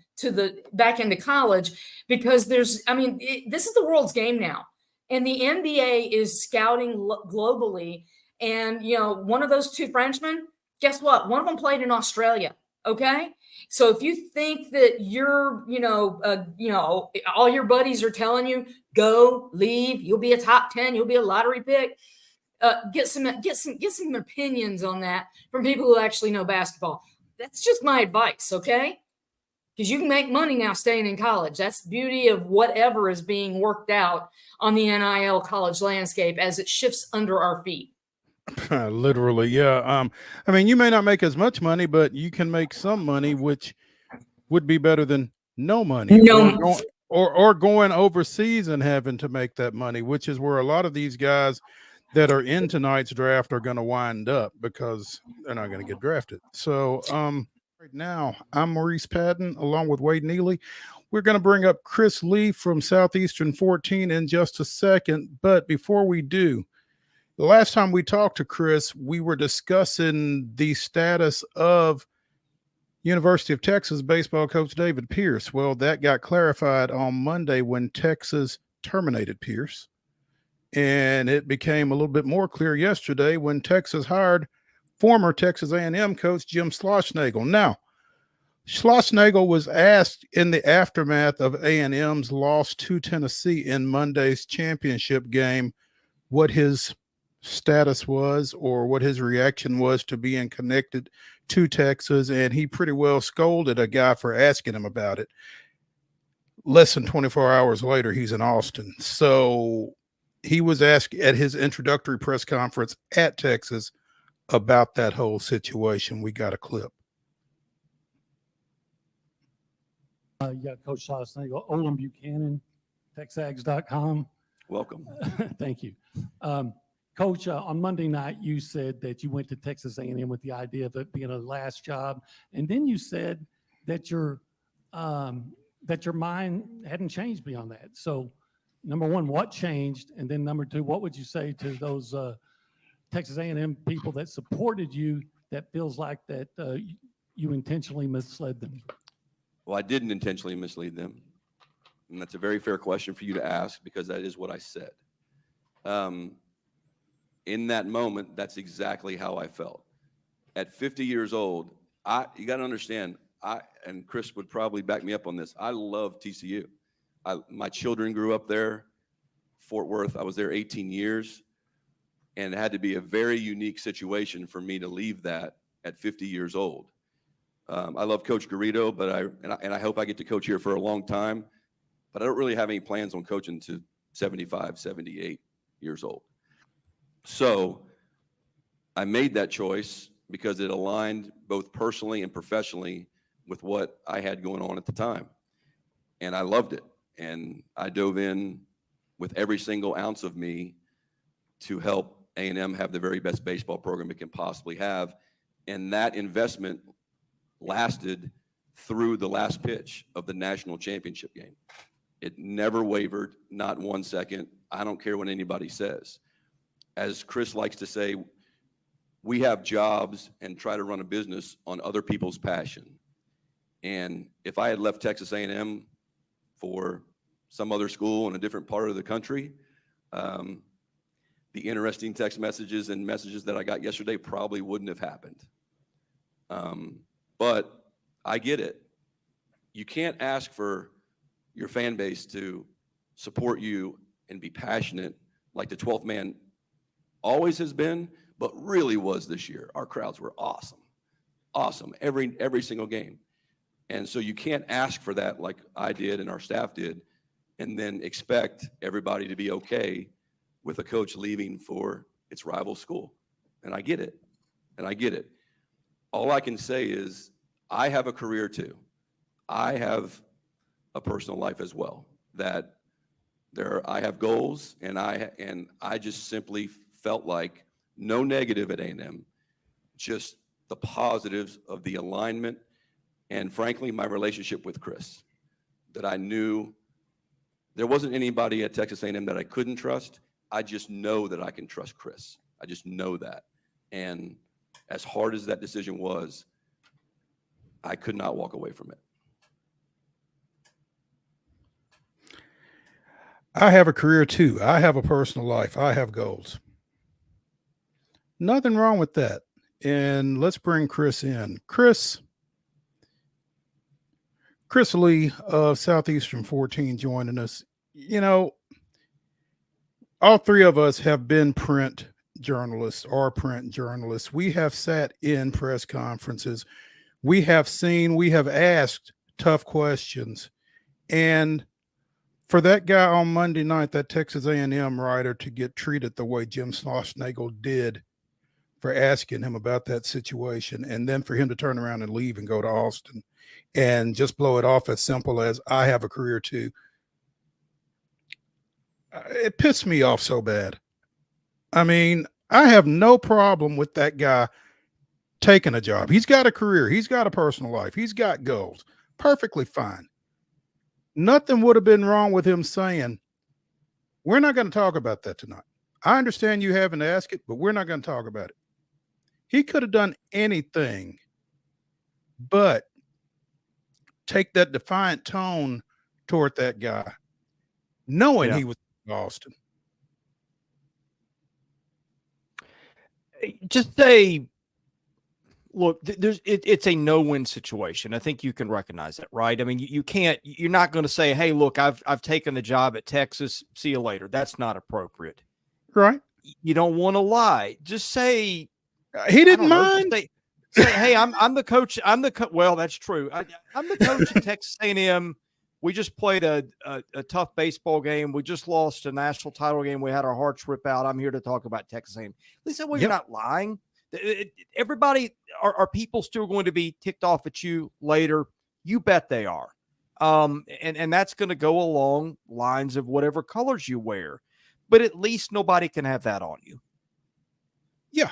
college, because this is the world's game now. And the NBA is scouting globally. And, one of those two Frenchmen, guess what? One of them played in Australia. Okay. So if you think that you're, all your buddies are telling you, go, leave, you'll be a top 10, you'll be a lottery pick. Get some opinions on that from people who actually know basketball. That's just my advice, okay? Because you can make money now staying in college. That's the beauty of whatever is being worked out on the NIL college landscape as it shifts under our feet. Literally, yeah. You may not make as much money, but you can make some money, which would be better than no money. Or going overseas and having to make that money, which is where a lot of these guys that are in tonight's draft are going to wind up, because they're not going to get drafted. So right now, I'm Maurice Patton along with Wade Neely. We're going to bring up Chris Lee from Southeastern 14 in just a second. But before we do, the last time we talked to Chris, we were discussing the status of University of Texas baseball coach David Pierce. Well, that got clarified on Monday when Texas terminated Pierce. And it became a little bit more clear yesterday when Texas hired former Texas A&M coach Jim Schlossnagle. Now, Schlossnagle was asked in the aftermath of A&M's loss to Tennessee in Monday's championship game what his status was, or what his reaction was to being connected to Texas, and he pretty well scolded a guy for asking him about it. Less than 24 hours later, he's in Austin. So he was asked at his introductory press conference at Texas about that whole situation. We got a clip. Coach Schlossnagle, Olin Buchanan, TexAgs.com. Welcome. Thank you. Coach, on Monday night, you said that you went to Texas A&M with the idea of it being a last job. And then you said that your mind hadn't changed beyond that. So, number one, what changed? And then number two, what would you say to those Texas A&M people that supported you that feels like that you intentionally misled them? Well, I didn't intentionally mislead them. And that's a very fair question for you to ask, because that is what I said. In that moment, that's exactly how I felt. At 50 years old, you got to understand, and Chris would probably back me up on this, I love TCU. My children grew up there, Fort Worth. I was there 18 years, and it had to be a very unique situation for me to leave that at 50 years old. I love Coach Garrido, but I hope I get to coach here for a long time, but I don't really have any plans on coaching to 75, 78 years old. So I made that choice because it aligned both personally and professionally with what I had going on at the time. And I loved it. And I dove in with every single ounce of me to help A&M have the very best baseball program it can possibly have. And that investment lasted through the last pitch of the national championship game. It never wavered, not 1 second. I don't care what anybody says. As Chris likes to say, we have jobs and try to run a business on other people's passion. And if I had left Texas A&M for some other school in a different part of the country, the interesting text messages and messages that I got yesterday probably wouldn't have happened. But I get it. You can't ask for your fan base to support you and be passionate like the 12th man always has been, but really was this year. Our crowds were awesome, every single game. And so you can't ask for that like I did and our staff did, and then expect everybody to be okay with a coach leaving for its rival school. And I get it. All I can say is I have a career too. I have a personal life as well, that I have goals, and I just simply felt like no negative at A&M, just the positives of the alignment and, frankly, my relationship with Chris, that I knew There wasn't anybody at Texas A&M that I couldn't trust. I just know that I can trust Chris. I just know that. And as hard as that decision was, I could not walk away from it. I have a career too. I have a personal life. I have goals. Nothing wrong with that. And let's bring Chris in. Chris Lee of Southeastern 14 joining us. You know, all three of us have been print journalists or print journalists. We have sat in press conferences. We have asked tough questions. And for that guy on Monday night, that Texas A&M writer, to get treated the way Jim Schlossnagle did for asking him about that situation, and then for him to turn around and leave and go to Austin and just blow it off as simple as, I have a career too. It pissed me off so bad. I mean, I have no problem with that guy taking a job. He's got a career. He's got a personal life. He's got goals. Perfectly fine. Nothing would have been wrong with him saying, we're not going to talk about that tonight. I understand you having to ask it, but we're not going to talk about it. He could have done anything but take that defiant tone toward that guy, knowing he was in Austin. Just say, look, it's a no-win situation. I think you can recognize that, right? I mean, you're not going to say, hey, look, I've taken the job at Texas. See you later. That's not appropriate. Right. You don't want to lie. Just say, he didn't mind. Say, hey, I'm the coach. Well, that's true. I'm the coach at Texas A&M. We just played a tough baseball game. We just lost a national title game. We had our hearts rip out. I'm here to talk about Texas A&M. At least that way you're not lying. Everybody, are people still going to be ticked off at you later? You bet they are. And that's going to go along lines of whatever colors you wear. But at least nobody can have that on you. Yeah,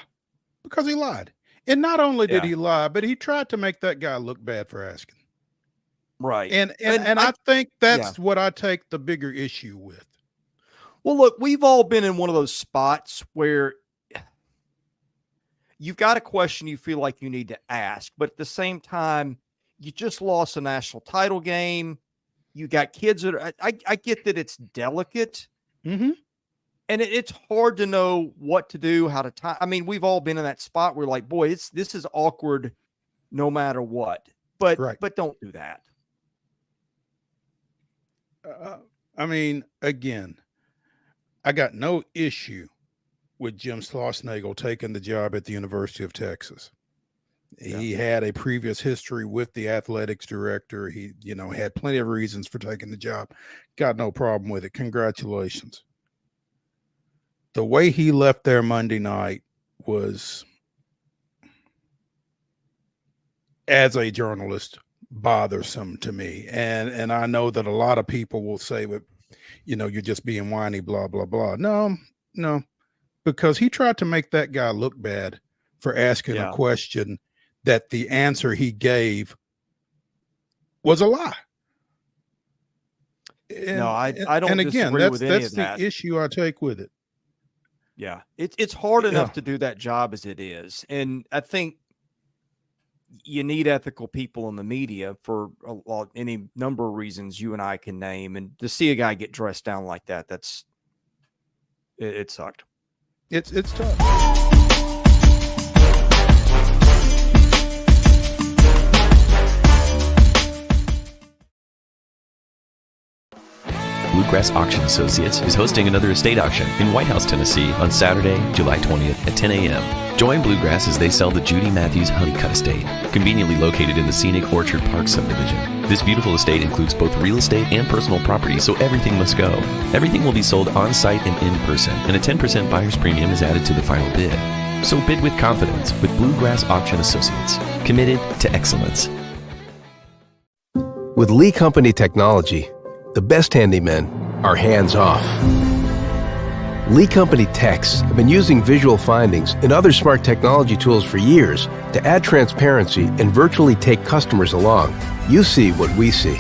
because he lied. And not only did he lie, but he tried to make that guy look bad for asking. Right. And I think that's what I take the bigger issue with. Well, look, we've all been in one of those spots where you've got a question you feel like you need to ask, but at the same time, you just lost a national title game. You got kids that are, I get that it's delicate. Mm-hmm. And it's hard to know what to do, how to time. I mean, we've all been in that spot where like, boy, this is awkward no matter what. But don't do that. I mean, again, I got no issue with Jim Schlossnagle taking the job at the University of Texas. He had a previous history with the athletics director. He, had plenty of reasons for taking the job. Got no problem with it. Congratulations. The way he left there Monday night was, as a journalist, bothersome to me. And I know that a lot of people will say, but you're just being whiny, blah, blah, blah. No, because he tried to make that guy look bad for asking a question that the answer he gave was a lie. No, I don't. And again, that's the issue I take with it. Yeah, it's hard enough to do that job as it is. And I think you need ethical people in the media for any number of reasons you and I can name. And to see a guy get dressed down like that, it sucked. It's tough. Bluegrass Auction Associates is hosting another estate auction in White House, Tennessee on Saturday, July 20th at 10 a.m. Join Bluegrass as they sell the Judy Matthews Honeycutt Estate, conveniently located in the scenic Orchard Park subdivision. This beautiful estate includes both real estate and personal property, so everything must go. Everything will be sold on-site and in person, and a 10% buyer's premium is added to the final bid. So bid with confidence with Bluegrass Auction Associates, committed to excellence. With Lee Company technology, the best handymen are hands-off. Lee Company techs have been using visual findings and other smart technology tools for years to add transparency and virtually take customers along. You see what we see.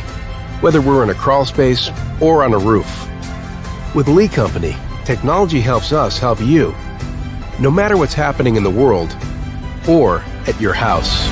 whether we're in a crawl space or on a roof. With Lee Company, technology helps us help you, no matter what's happening in the world or at your house.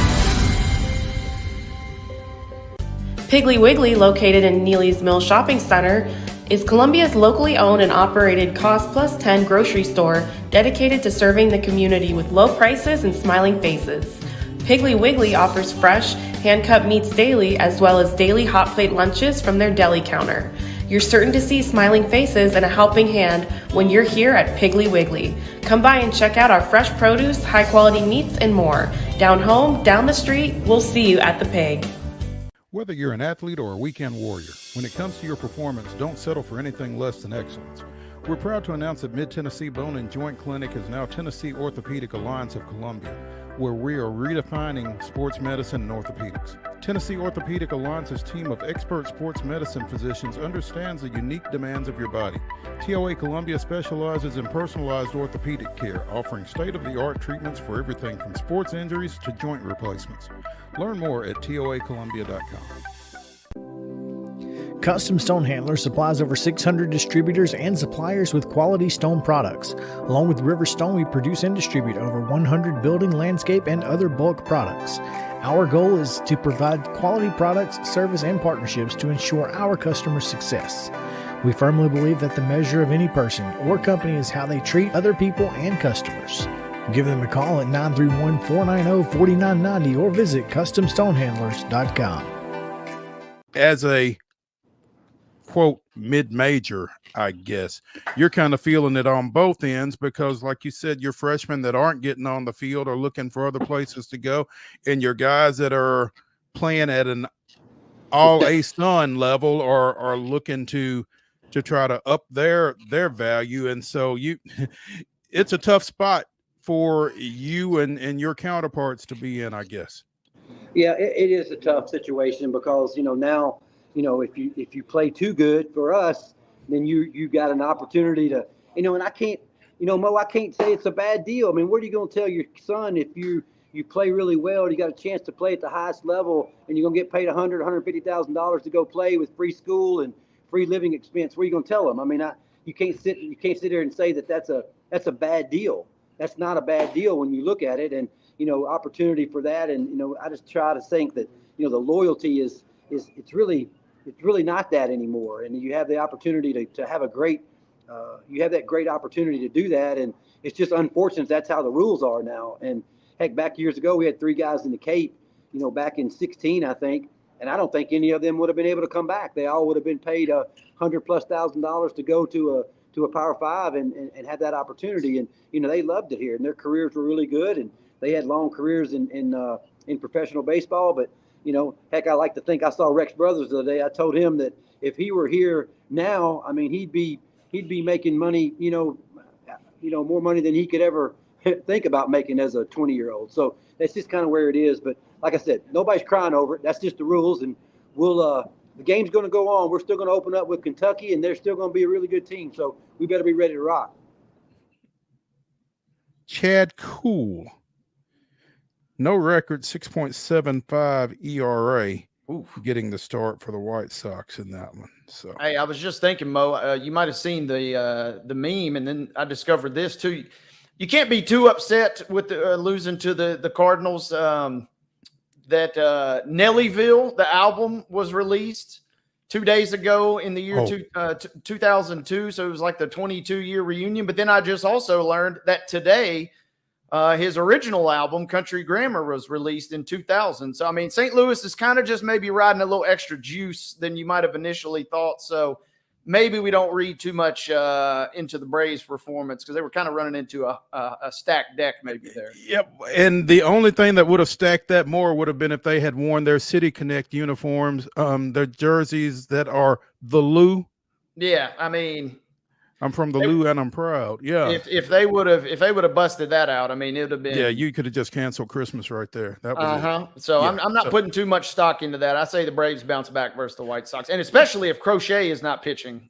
Piggly Wiggly, located in Neely's Mill Shopping Center, is Columbia's locally owned and operated Cost Plus 10 grocery store dedicated to serving the community with low prices and smiling faces. Piggly Wiggly offers fresh, hand-cut meats daily, as well as daily hot plate lunches from their deli counter. You're certain to see smiling faces and a helping hand when you're here at Piggly Wiggly. Come by and check out our fresh produce, high-quality meats, and more. Down home, down the street, we'll see you at the Pig. Whether you're an athlete or a weekend warrior, when it comes to your performance, don't settle for anything less than excellence. We're proud to announce that Mid-Tennessee Bone and Joint Clinic is now Tennessee Orthopedic Alliance of Columbia, where we are redefining sports medicine and orthopedics. Tennessee Orthopedic Alliance's team of expert sports medicine physicians understands the unique demands of your body. TOA Columbia specializes in personalized orthopedic care, offering state-of-the-art treatments for everything from sports injuries to joint replacements. Learn more at toacolumbia.com. Custom Stone Handler supplies over 600 distributors and suppliers with quality stone products. Along with River Stone, we produce and distribute over 100 building, landscape, and other bulk products. Our goal is to provide quality products, service, and partnerships to ensure our customers' success. We firmly believe that the measure of any person or company is how they treat other people and customers. Give them a call at 931-490-4990 or visit CustomStonehandlers.com. As a quote mid-major, I guess you're kind of feeling it on both ends because, like you said, your freshmen that aren't getting on the field are looking for other places to go, and your guys that are playing at an all A-Sun level are looking to try to up their value, and so it's a tough spot for you and your counterparts to be in, I guess. Yeah, it is a tough situation because now. If you play too good for us, then you got an opportunity to, and I can't, Mo, I can't say it's a bad deal. I mean, what are you going to tell your son if you play really well and you got a chance to play at the highest level and you're going to get paid $150,000 to go play with free school and free living expense? What are you going to tell them? I mean, you can't sit there and say that's a bad deal. That's not a bad deal when you look at it, and opportunity for that. And I just try to think that the loyalty is it's really not that anymore. And you have the opportunity to have a great, you have that great opportunity to do that. And it's just unfortunate that's how the rules are now. And heck, back years ago, we had 3 guys in the Cape, back in 16, I think. And I don't think any of them would have been able to come back. They all would have been paid $100,000+ to go to a Power 5 and have that opportunity. And, they loved it here and their careers were really good. And they had long careers in professional baseball, but heck, I like to think I saw Rex Brothers the other day. I told him that if he were here now, I mean, he'd be making money, more money than he could ever think about making as a 20-year-old. So that's just kind of where it is. But like I said, nobody's crying over it. That's just the rules. And the game's going to go on. We're still going to open up with Kentucky, and they're still going to be a really good team. So we better be ready to rock. Chad Kuhl. No record, 6.75 ERA. Oof. Getting the start for the White Sox in that one. So hey, I was just thinking, Mo, you might have seen the meme, and then I discovered this too. You can't be too upset with losing to the Cardinals. That Nellyville, the album, was released 2 days ago in the year 2002. So it was like the 22-year reunion. But then I just also learned that today his original album, Country Grammar, was released in 2000. So, I mean, St. Louis is kind of just maybe riding a little extra juice than you might have initially thought. So maybe we don't read too much into the Braves' performance because they were kind of running into a stacked deck maybe there. Yep. And the only thing that would have stacked that more would have been if they had worn their City Connect uniforms, their jerseys that are the Lou. Yeah, I mean, I'm from the Lou and I'm proud. Yeah. If they would have busted that out, I mean, it would have been. Yeah, you could have just canceled Christmas right there. That was it. So yeah, I'm not putting too much stock into that. I say the Braves bounce back versus the White Sox, and especially if Crochet is not pitching,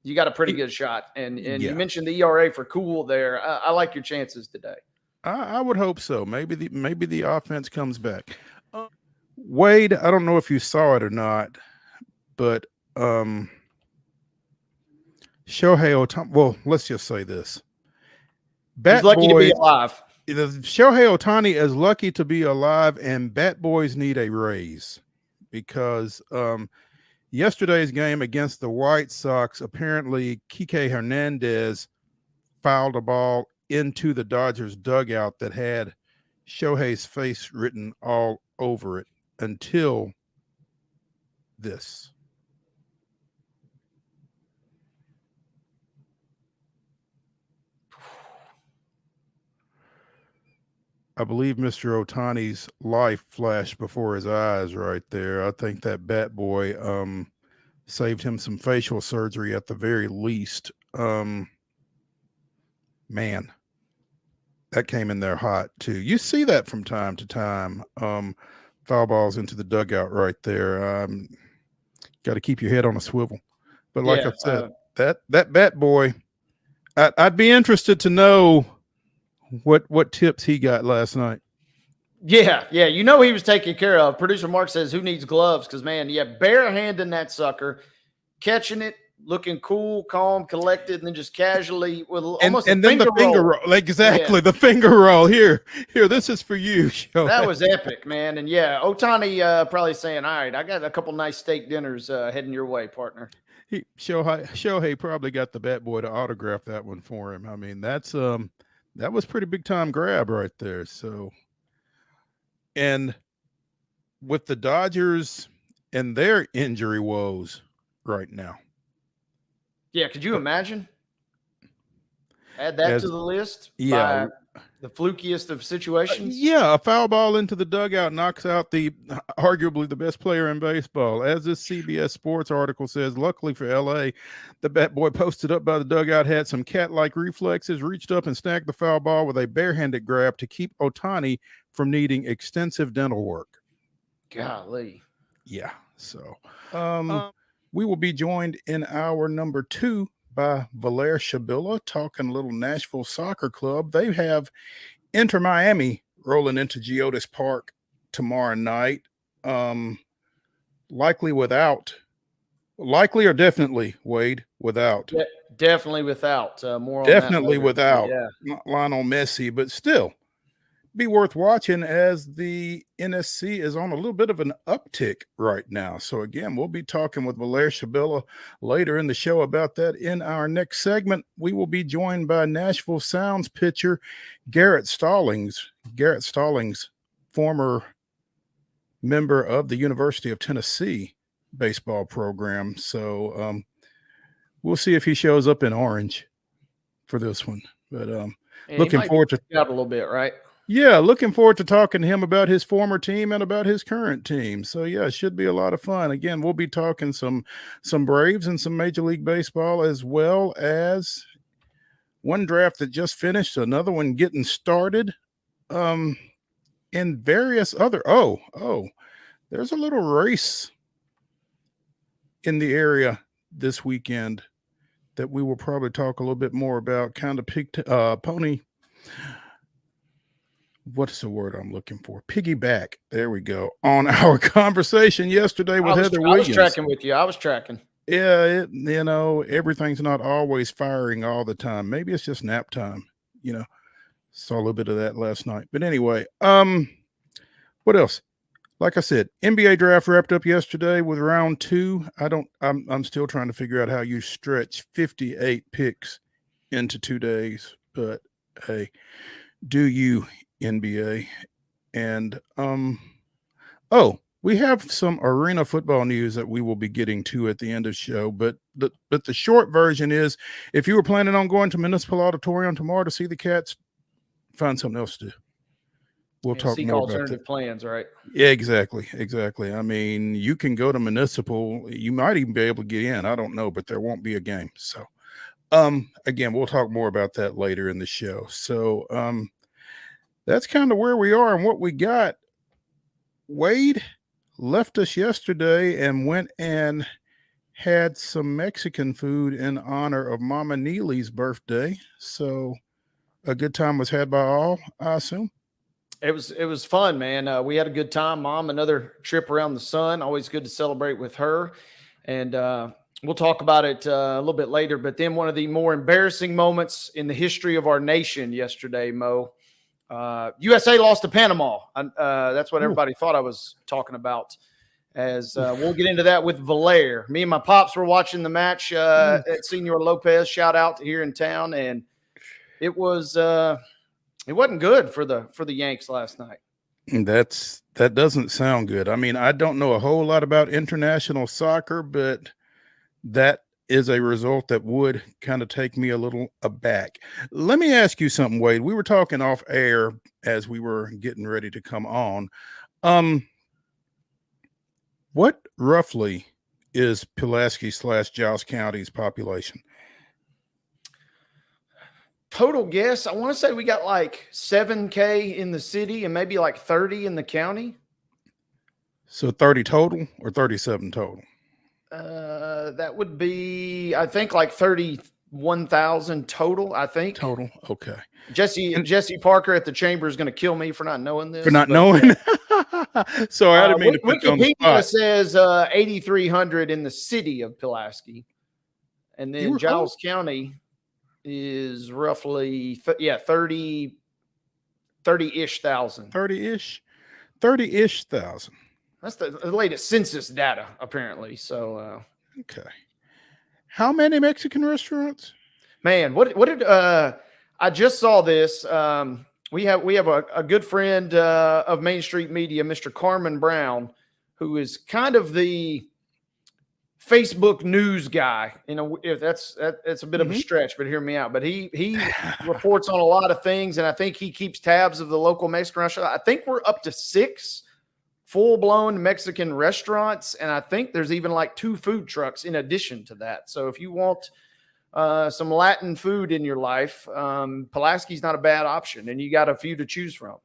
you got a pretty good shot. And you mentioned the ERA for Kuhl there. I like your chances today. I would hope so. Maybe the offense comes back. Wade, I don't know if you saw it or not. but Shohei Ohtani. Well, let's just say this: He's lucky to be alive. Shohei Ohtani is lucky to be alive, and Bat Boys need a raise because yesterday's game against the White Sox, apparently Kike Hernandez fouled a ball into the Dodgers dugout that had Shohei's face written all over it until this. I believe Mr. Ohtani's life flashed before his eyes right there. I think that Bat Boy saved him some facial surgery at the very least. Man, that came in there hot too. You see that from time to time. Foul balls into the dugout right there. Got to keep your head on a swivel. But like I said, that Bat Boy, I'd be interested to know what tips he got last night. Yeah, you know he was taken care of. Producer Mark says, who needs gloves? Because, man, barehanding that sucker, catching it, looking cool, calm, collected, and then just casually with almost and then the finger roll. Exactly, the finger roll. Here, this is for you. That was epic, man. And, Ohtani probably saying, all right, I got a couple nice steak dinners heading your way, partner. Shohei probably got the Bat Boy to autograph that one for him. I mean, that was pretty big time grab right there. So, and with the Dodgers and their injury woes right now. Yeah, could you imagine? Add that to the list. Yeah. By the flukiest of situations. A foul ball into the dugout knocks out arguably the best player in baseball. As this CBS Sports article says, luckily for LA, the Bat Boy posted up by the dugout had some cat-like reflexes, reached up and snagged the foul ball with a barehanded grab to keep Ohtani from needing extensive dental work. Golly. Yeah. So we will be joined in hour number 2 by Valer Shabilla talking a little Nashville Soccer Club. They have Inter Miami rolling into Geodis Park tomorrow night. Likely or definitely, Wade, without. Definitely without. More on definitely that without. Not Lionel Messi, but still be worth watching as the NSC is on a little bit of an uptick right now. So again, we'll be talking with Valer Shabilla later in the show about that. In our next segment, we will be joined by Nashville Sounds pitcher Garrett Stallings. Garrett Stallings, former member of the University of Tennessee baseball program. So we'll see if he shows up in orange for this one. But looking forward to out a little bit, right? Yeah, looking forward to talking to him about his former team and about his current team. So yeah, it should be a lot of fun. Again, we'll be talking some Braves and some Major League Baseball, as well as one draft that just finished, another one getting started, and various other. There's a little race in the area this weekend that we will probably talk a little bit more about. Kind of pony. What's the word I'm looking for? Piggyback. There we go. On our conversation yesterday with Heather Williams. I was tracking with you. I was tracking. Yeah, everything's not always firing all the time. Maybe it's just nap time. Saw a little bit of that last night. But anyway, what else? Like I said, NBA draft wrapped up yesterday with round 2. I'm still trying to figure out how you stretch 58 picks into 2 days. But hey, do you, NBA? And we have some arena football news that we will be getting to at the end of the show, but the short version is, if you were planning on going to Municipal Auditorium tomorrow to see the Cats, find something else to do. We'll talk seek more alternative about that. plans, right? Yeah, exactly. I mean, you can go to Municipal, you might even be able to get in, I don't know, but there won't be a game. So again, we'll talk more about that later in the show. So that's kind of where we are and what we got. Wade left us yesterday and went and had some Mexican food in honor of Mama Neely's birthday. So a good time was had by all, I assume. It was fun, man. We had a good time. Mom, another trip around the sun. Always good to celebrate with her. And we'll talk about it a little bit later. But then one of the more embarrassing moments in the history of our nation yesterday, Mo. USA lost to Panama. That's what everybody thought I was talking about. As we'll get into that with Valaire. Me and my pops were watching the match at Senor Lopez. Shout out here in town, and it wasn't good for the Yanks last night. That doesn't sound good. I mean, I don't know a whole lot about international soccer, but that is a result that would kind of take me a little aback. Let me ask you something, Wade. We were talking off air as we were getting ready to come on. What roughly is Pulaski / Giles County's population? Total guess, I want to say we got like 7K in the city and maybe like 30 in the county. So 30 total or 37 total? That would be, I think, like 31,000 total, I think. Total, okay. Jesse Parker at the Chamber is going to kill me for not knowing this. For not knowing? So I didn't mean to put you on the Wikipedia spot. says 8,300 in the city of Pulaski. And then Giles County is roughly 30-ish thousand. 30-ish thousand. That's the latest census data, apparently. So okay. How many Mexican restaurants? Man, what did I just saw this. We have a good friend of Main Street Media, Mr. Carmen Brown, who is kind of the Facebook news guy. You know, if that's a bit of a stretch, but hear me out. But he reports on a lot of things, and I think he keeps tabs of the local Mexican restaurant. I think we're up to 6 full-blown Mexican restaurants, and I think there's even like 2 food trucks in addition to that. So if you want some Latin food in your life, Pulaski's not a bad option, and you got a few to choose from.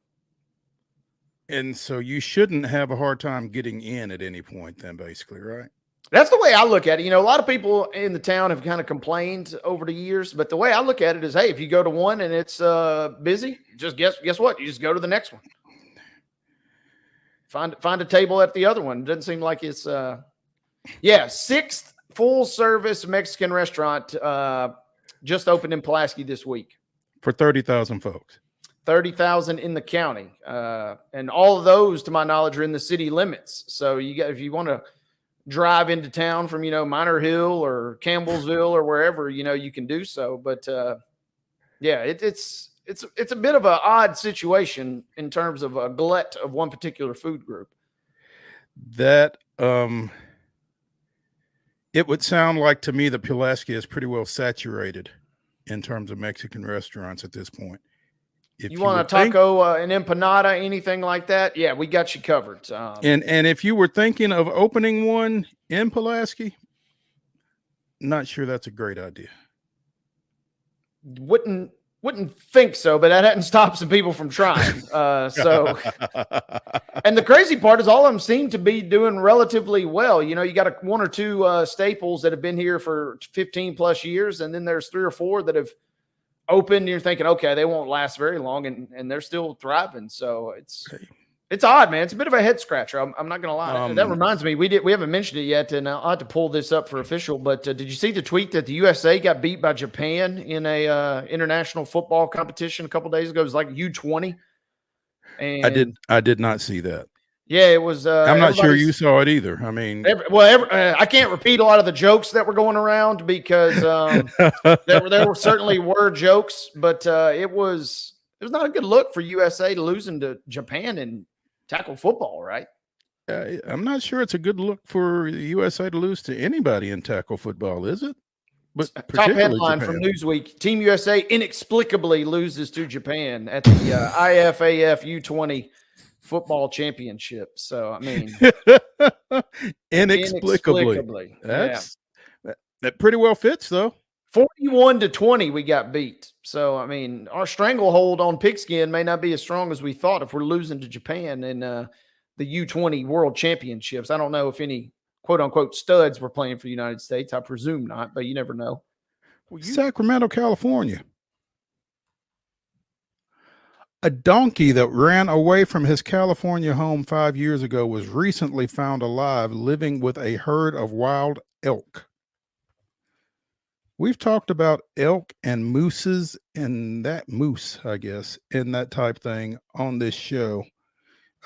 And so you shouldn't have a hard time getting in at any point then, basically, right? That's the way I look at it. You know, a lot of people in the town have kind of complained over the years, but the way I look at it is, hey, if you go to one and it's busy, just guess what? You just go to the next one. Find a table at the other one. It doesn't seem like it's 6th full-service Mexican restaurant just opened in Pulaski this week. For 30,000 folks. 30,000 in the county. And all of those, to my knowledge, are in the city limits. So if you want to drive into town from, Minor Hill or Campbellsville or wherever, you can do so. But it's a bit of an odd situation in terms of a glut of one particular food group. That it would sound like to me that Pulaski is pretty well saturated in terms of Mexican restaurants at this point. If you want a taco, an empanada, anything like that, yeah, we got you covered. And if you were thinking of opening one in Pulaski, not sure that's a great idea. Wouldn't think so, but that hadn't stopped some people from trying. And the crazy part is all of them seem to be doing relatively well. You got one or two staples that have been here for 15 plus years, and then there's 3 or 4 that have opened. And you're thinking, okay, they won't last very long, and they're still thriving. So it's odd, man. It's a bit of a head scratcher. I'm not gonna lie. That reminds me, we haven't mentioned it yet, and I'll have to pull this up for official. But did you see the tweet that the USA got beat by Japan in a international football competition a couple days ago? It was like U20. And I did not see that. Yeah, it was. I'm not sure you saw it either. I mean, I can't repeat a lot of the jokes that were going around because there were certainly jokes, but it was not a good look for USA losing to Japan in tackle football, right? I'm not sure it's a good look for the USA to lose to anybody in tackle football, is it? But top headline from Newsweek: Team USA inexplicably loses to Japan at the IFAF U20 football championship. So, I mean, inexplicably. That pretty well fits, though. 41-20, we got beat. So, I mean, our stranglehold on pigskin may not be as strong as we thought if we're losing to Japan in the U20 World Championships. I don't know if any quote-unquote studs were playing for the United States. I presume not, but you never know. Sacramento, California. A donkey that ran away from his California home 5 years ago was recently found alive, living with a herd of wild elk. We've talked about elk and mooses and that moose, I guess, and that type thing on this show.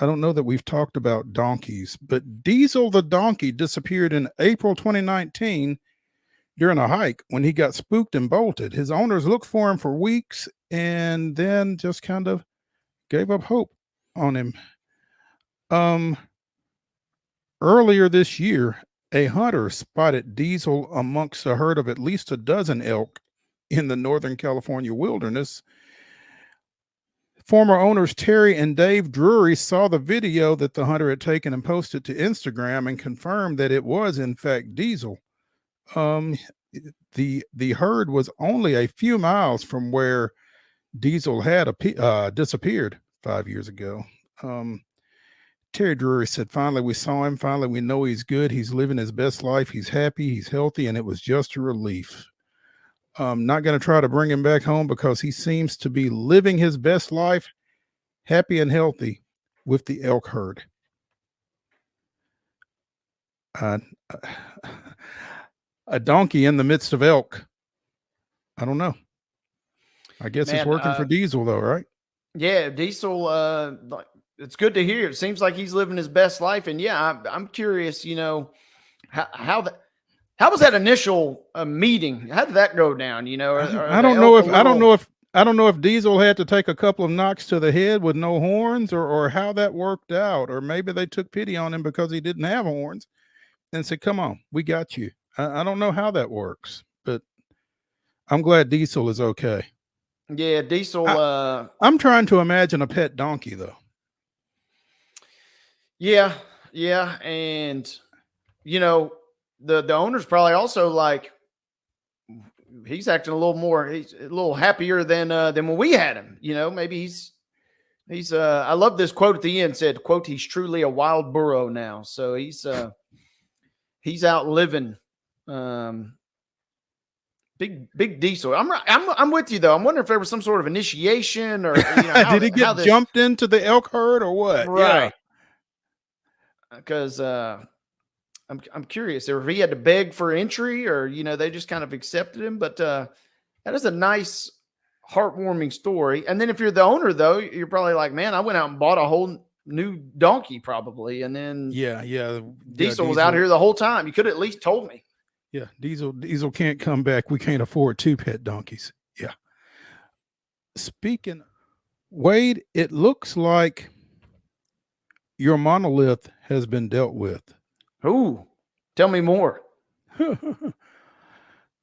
I don't know that we've talked about donkeys, but Diesel the donkey disappeared in April 2019 during a hike when he got spooked and bolted. His owners looked for him for weeks and then just kind of gave up hope on him. Earlier this year, a hunter spotted Diesel amongst a herd of at least a dozen elk in the Northern California wilderness. Former owners Terry and Dave Drury saw the video that the hunter had taken and posted to Instagram and confirmed that it was in fact Diesel. The herd was only a few miles from where Diesel had disappeared 5 years ago. Terry Drury said, "Finally, we saw him. Finally, we know he's good. He's living his best life. He's happy. He's healthy. And it was just a relief. Not going to try to bring him back home because he seems to be living his best life, happy and healthy with the elk herd." A donkey in the midst of elk. I don't know. I guess it's working for Diesel though, right? Yeah, Diesel, it's good to hear. It seems like he's living his best life. And yeah, I'm curious, how was that initial meeting? How did that go down? I don't know if Diesel had to take a couple of knocks to the head with no horns or how that worked out, or maybe they took pity on him because he didn't have horns and said, "Come on, we got you." I don't know how that works, but I'm glad Diesel is okay. Yeah, Diesel. I'm trying to imagine a pet donkey though. Yeah, and the owner's probably also like, he's acting he's a little happier than when we had him. Maybe he's I love this quote at the end, said, quote, "He's truly a wild burro now." So he's out living. Big Diesel. I'm with you though. I'm wondering if there was some sort of initiation or did he get jumped into the elk herd or what? Right. Because I'm curious if he had to beg for entry or they just kind of accepted him. But that is a nice, heartwarming story. And then if you're the owner though, you're probably like, man, I went out and bought a whole new donkey probably, and then Diesel was out here the whole time. You could have at least told me. Yeah, Diesel can't come back. We can't afford 2 pet donkeys. Yeah. Speaking, Wade, it looks like your monolith has been dealt with. Ooh, tell me more.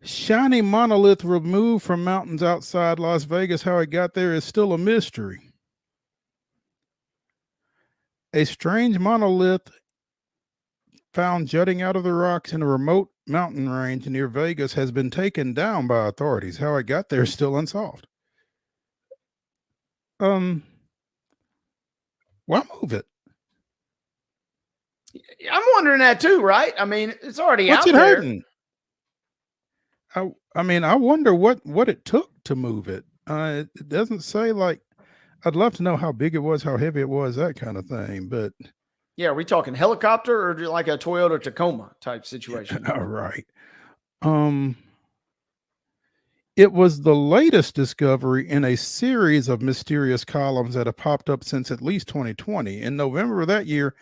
Shiny monolith removed from mountains outside Las Vegas. How it got there is still a mystery. A strange monolith found jutting out of the rocks in a remote mountain range near Vegas has been taken down by authorities. How it got there is still unsolved. Why move it? I'm wondering that too, right? I mean, it's already What's out it there. hurting? I mean, I wonder what it took to move it. It doesn't say. Like, I'd love to know how big it was, how heavy it was, that kind of thing. But yeah, are we talking helicopter or like a Toyota Tacoma type situation? all right. It was the latest discovery in a series of mysterious columns that have popped up since at least 2020. In November of that year,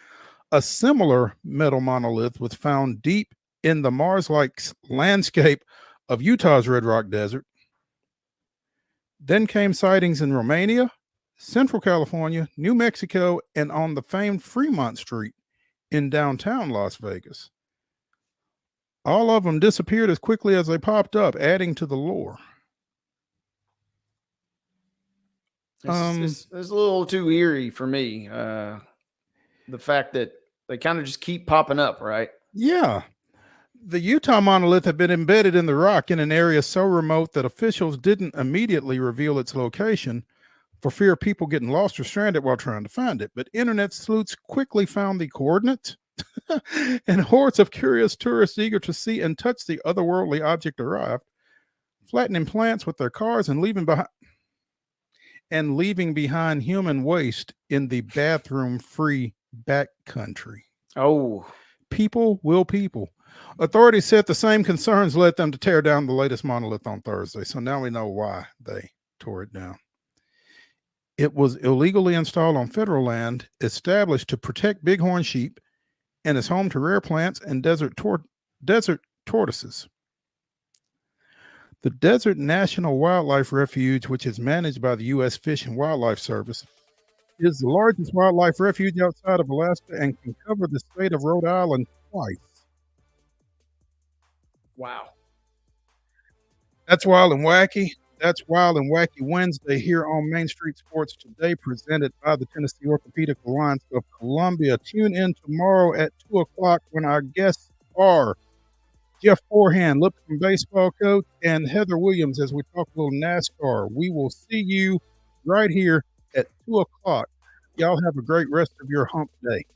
a similar metal monolith was found deep in the Mars-like landscape of Utah's Red Rock Desert. Then came sightings in Romania, Central California, New Mexico, and on the famed Fremont Street in downtown Las Vegas. All of them disappeared as quickly as they popped up, adding to the lore. It's a little too eerie for me. The fact that they kind of just keep popping up, right? Yeah. The Utah monolith had been embedded in the rock in an area so remote that officials didn't immediately reveal its location for fear of people getting lost or stranded while trying to find it. But internet sleuths quickly found the coordinates, and hordes of curious tourists eager to see and touch the otherworldly object arrived, flattening plants with their cars and leaving behind and leaving behind human waste in the bathroom-free backcountry. Oh. People will people. Authorities said the same concerns led them to tear down the latest monolith on Thursday. So now we know why they tore it down. It was illegally installed on federal land established to protect bighorn sheep and is home to rare plants and desert tortoises. The Desert National Wildlife Refuge, which is managed by the U.S. Fish and Wildlife Service, is the largest wildlife refuge outside of Alaska and can cover the state of Rhode Island twice. Wow. That's wild and wacky. That's Wild and Wacky Wednesday here on Main Street Sports Today, presented by the Tennessee Orthopedic Alliance of Columbia. Tune in tomorrow at 2 o'clock when our guests are Jeff Forehand, Lipscomb baseball coach, and Heather Williams as we talk a little NASCAR. We will see you right here at 2 o'clock. Y'all have a great rest of your hump day.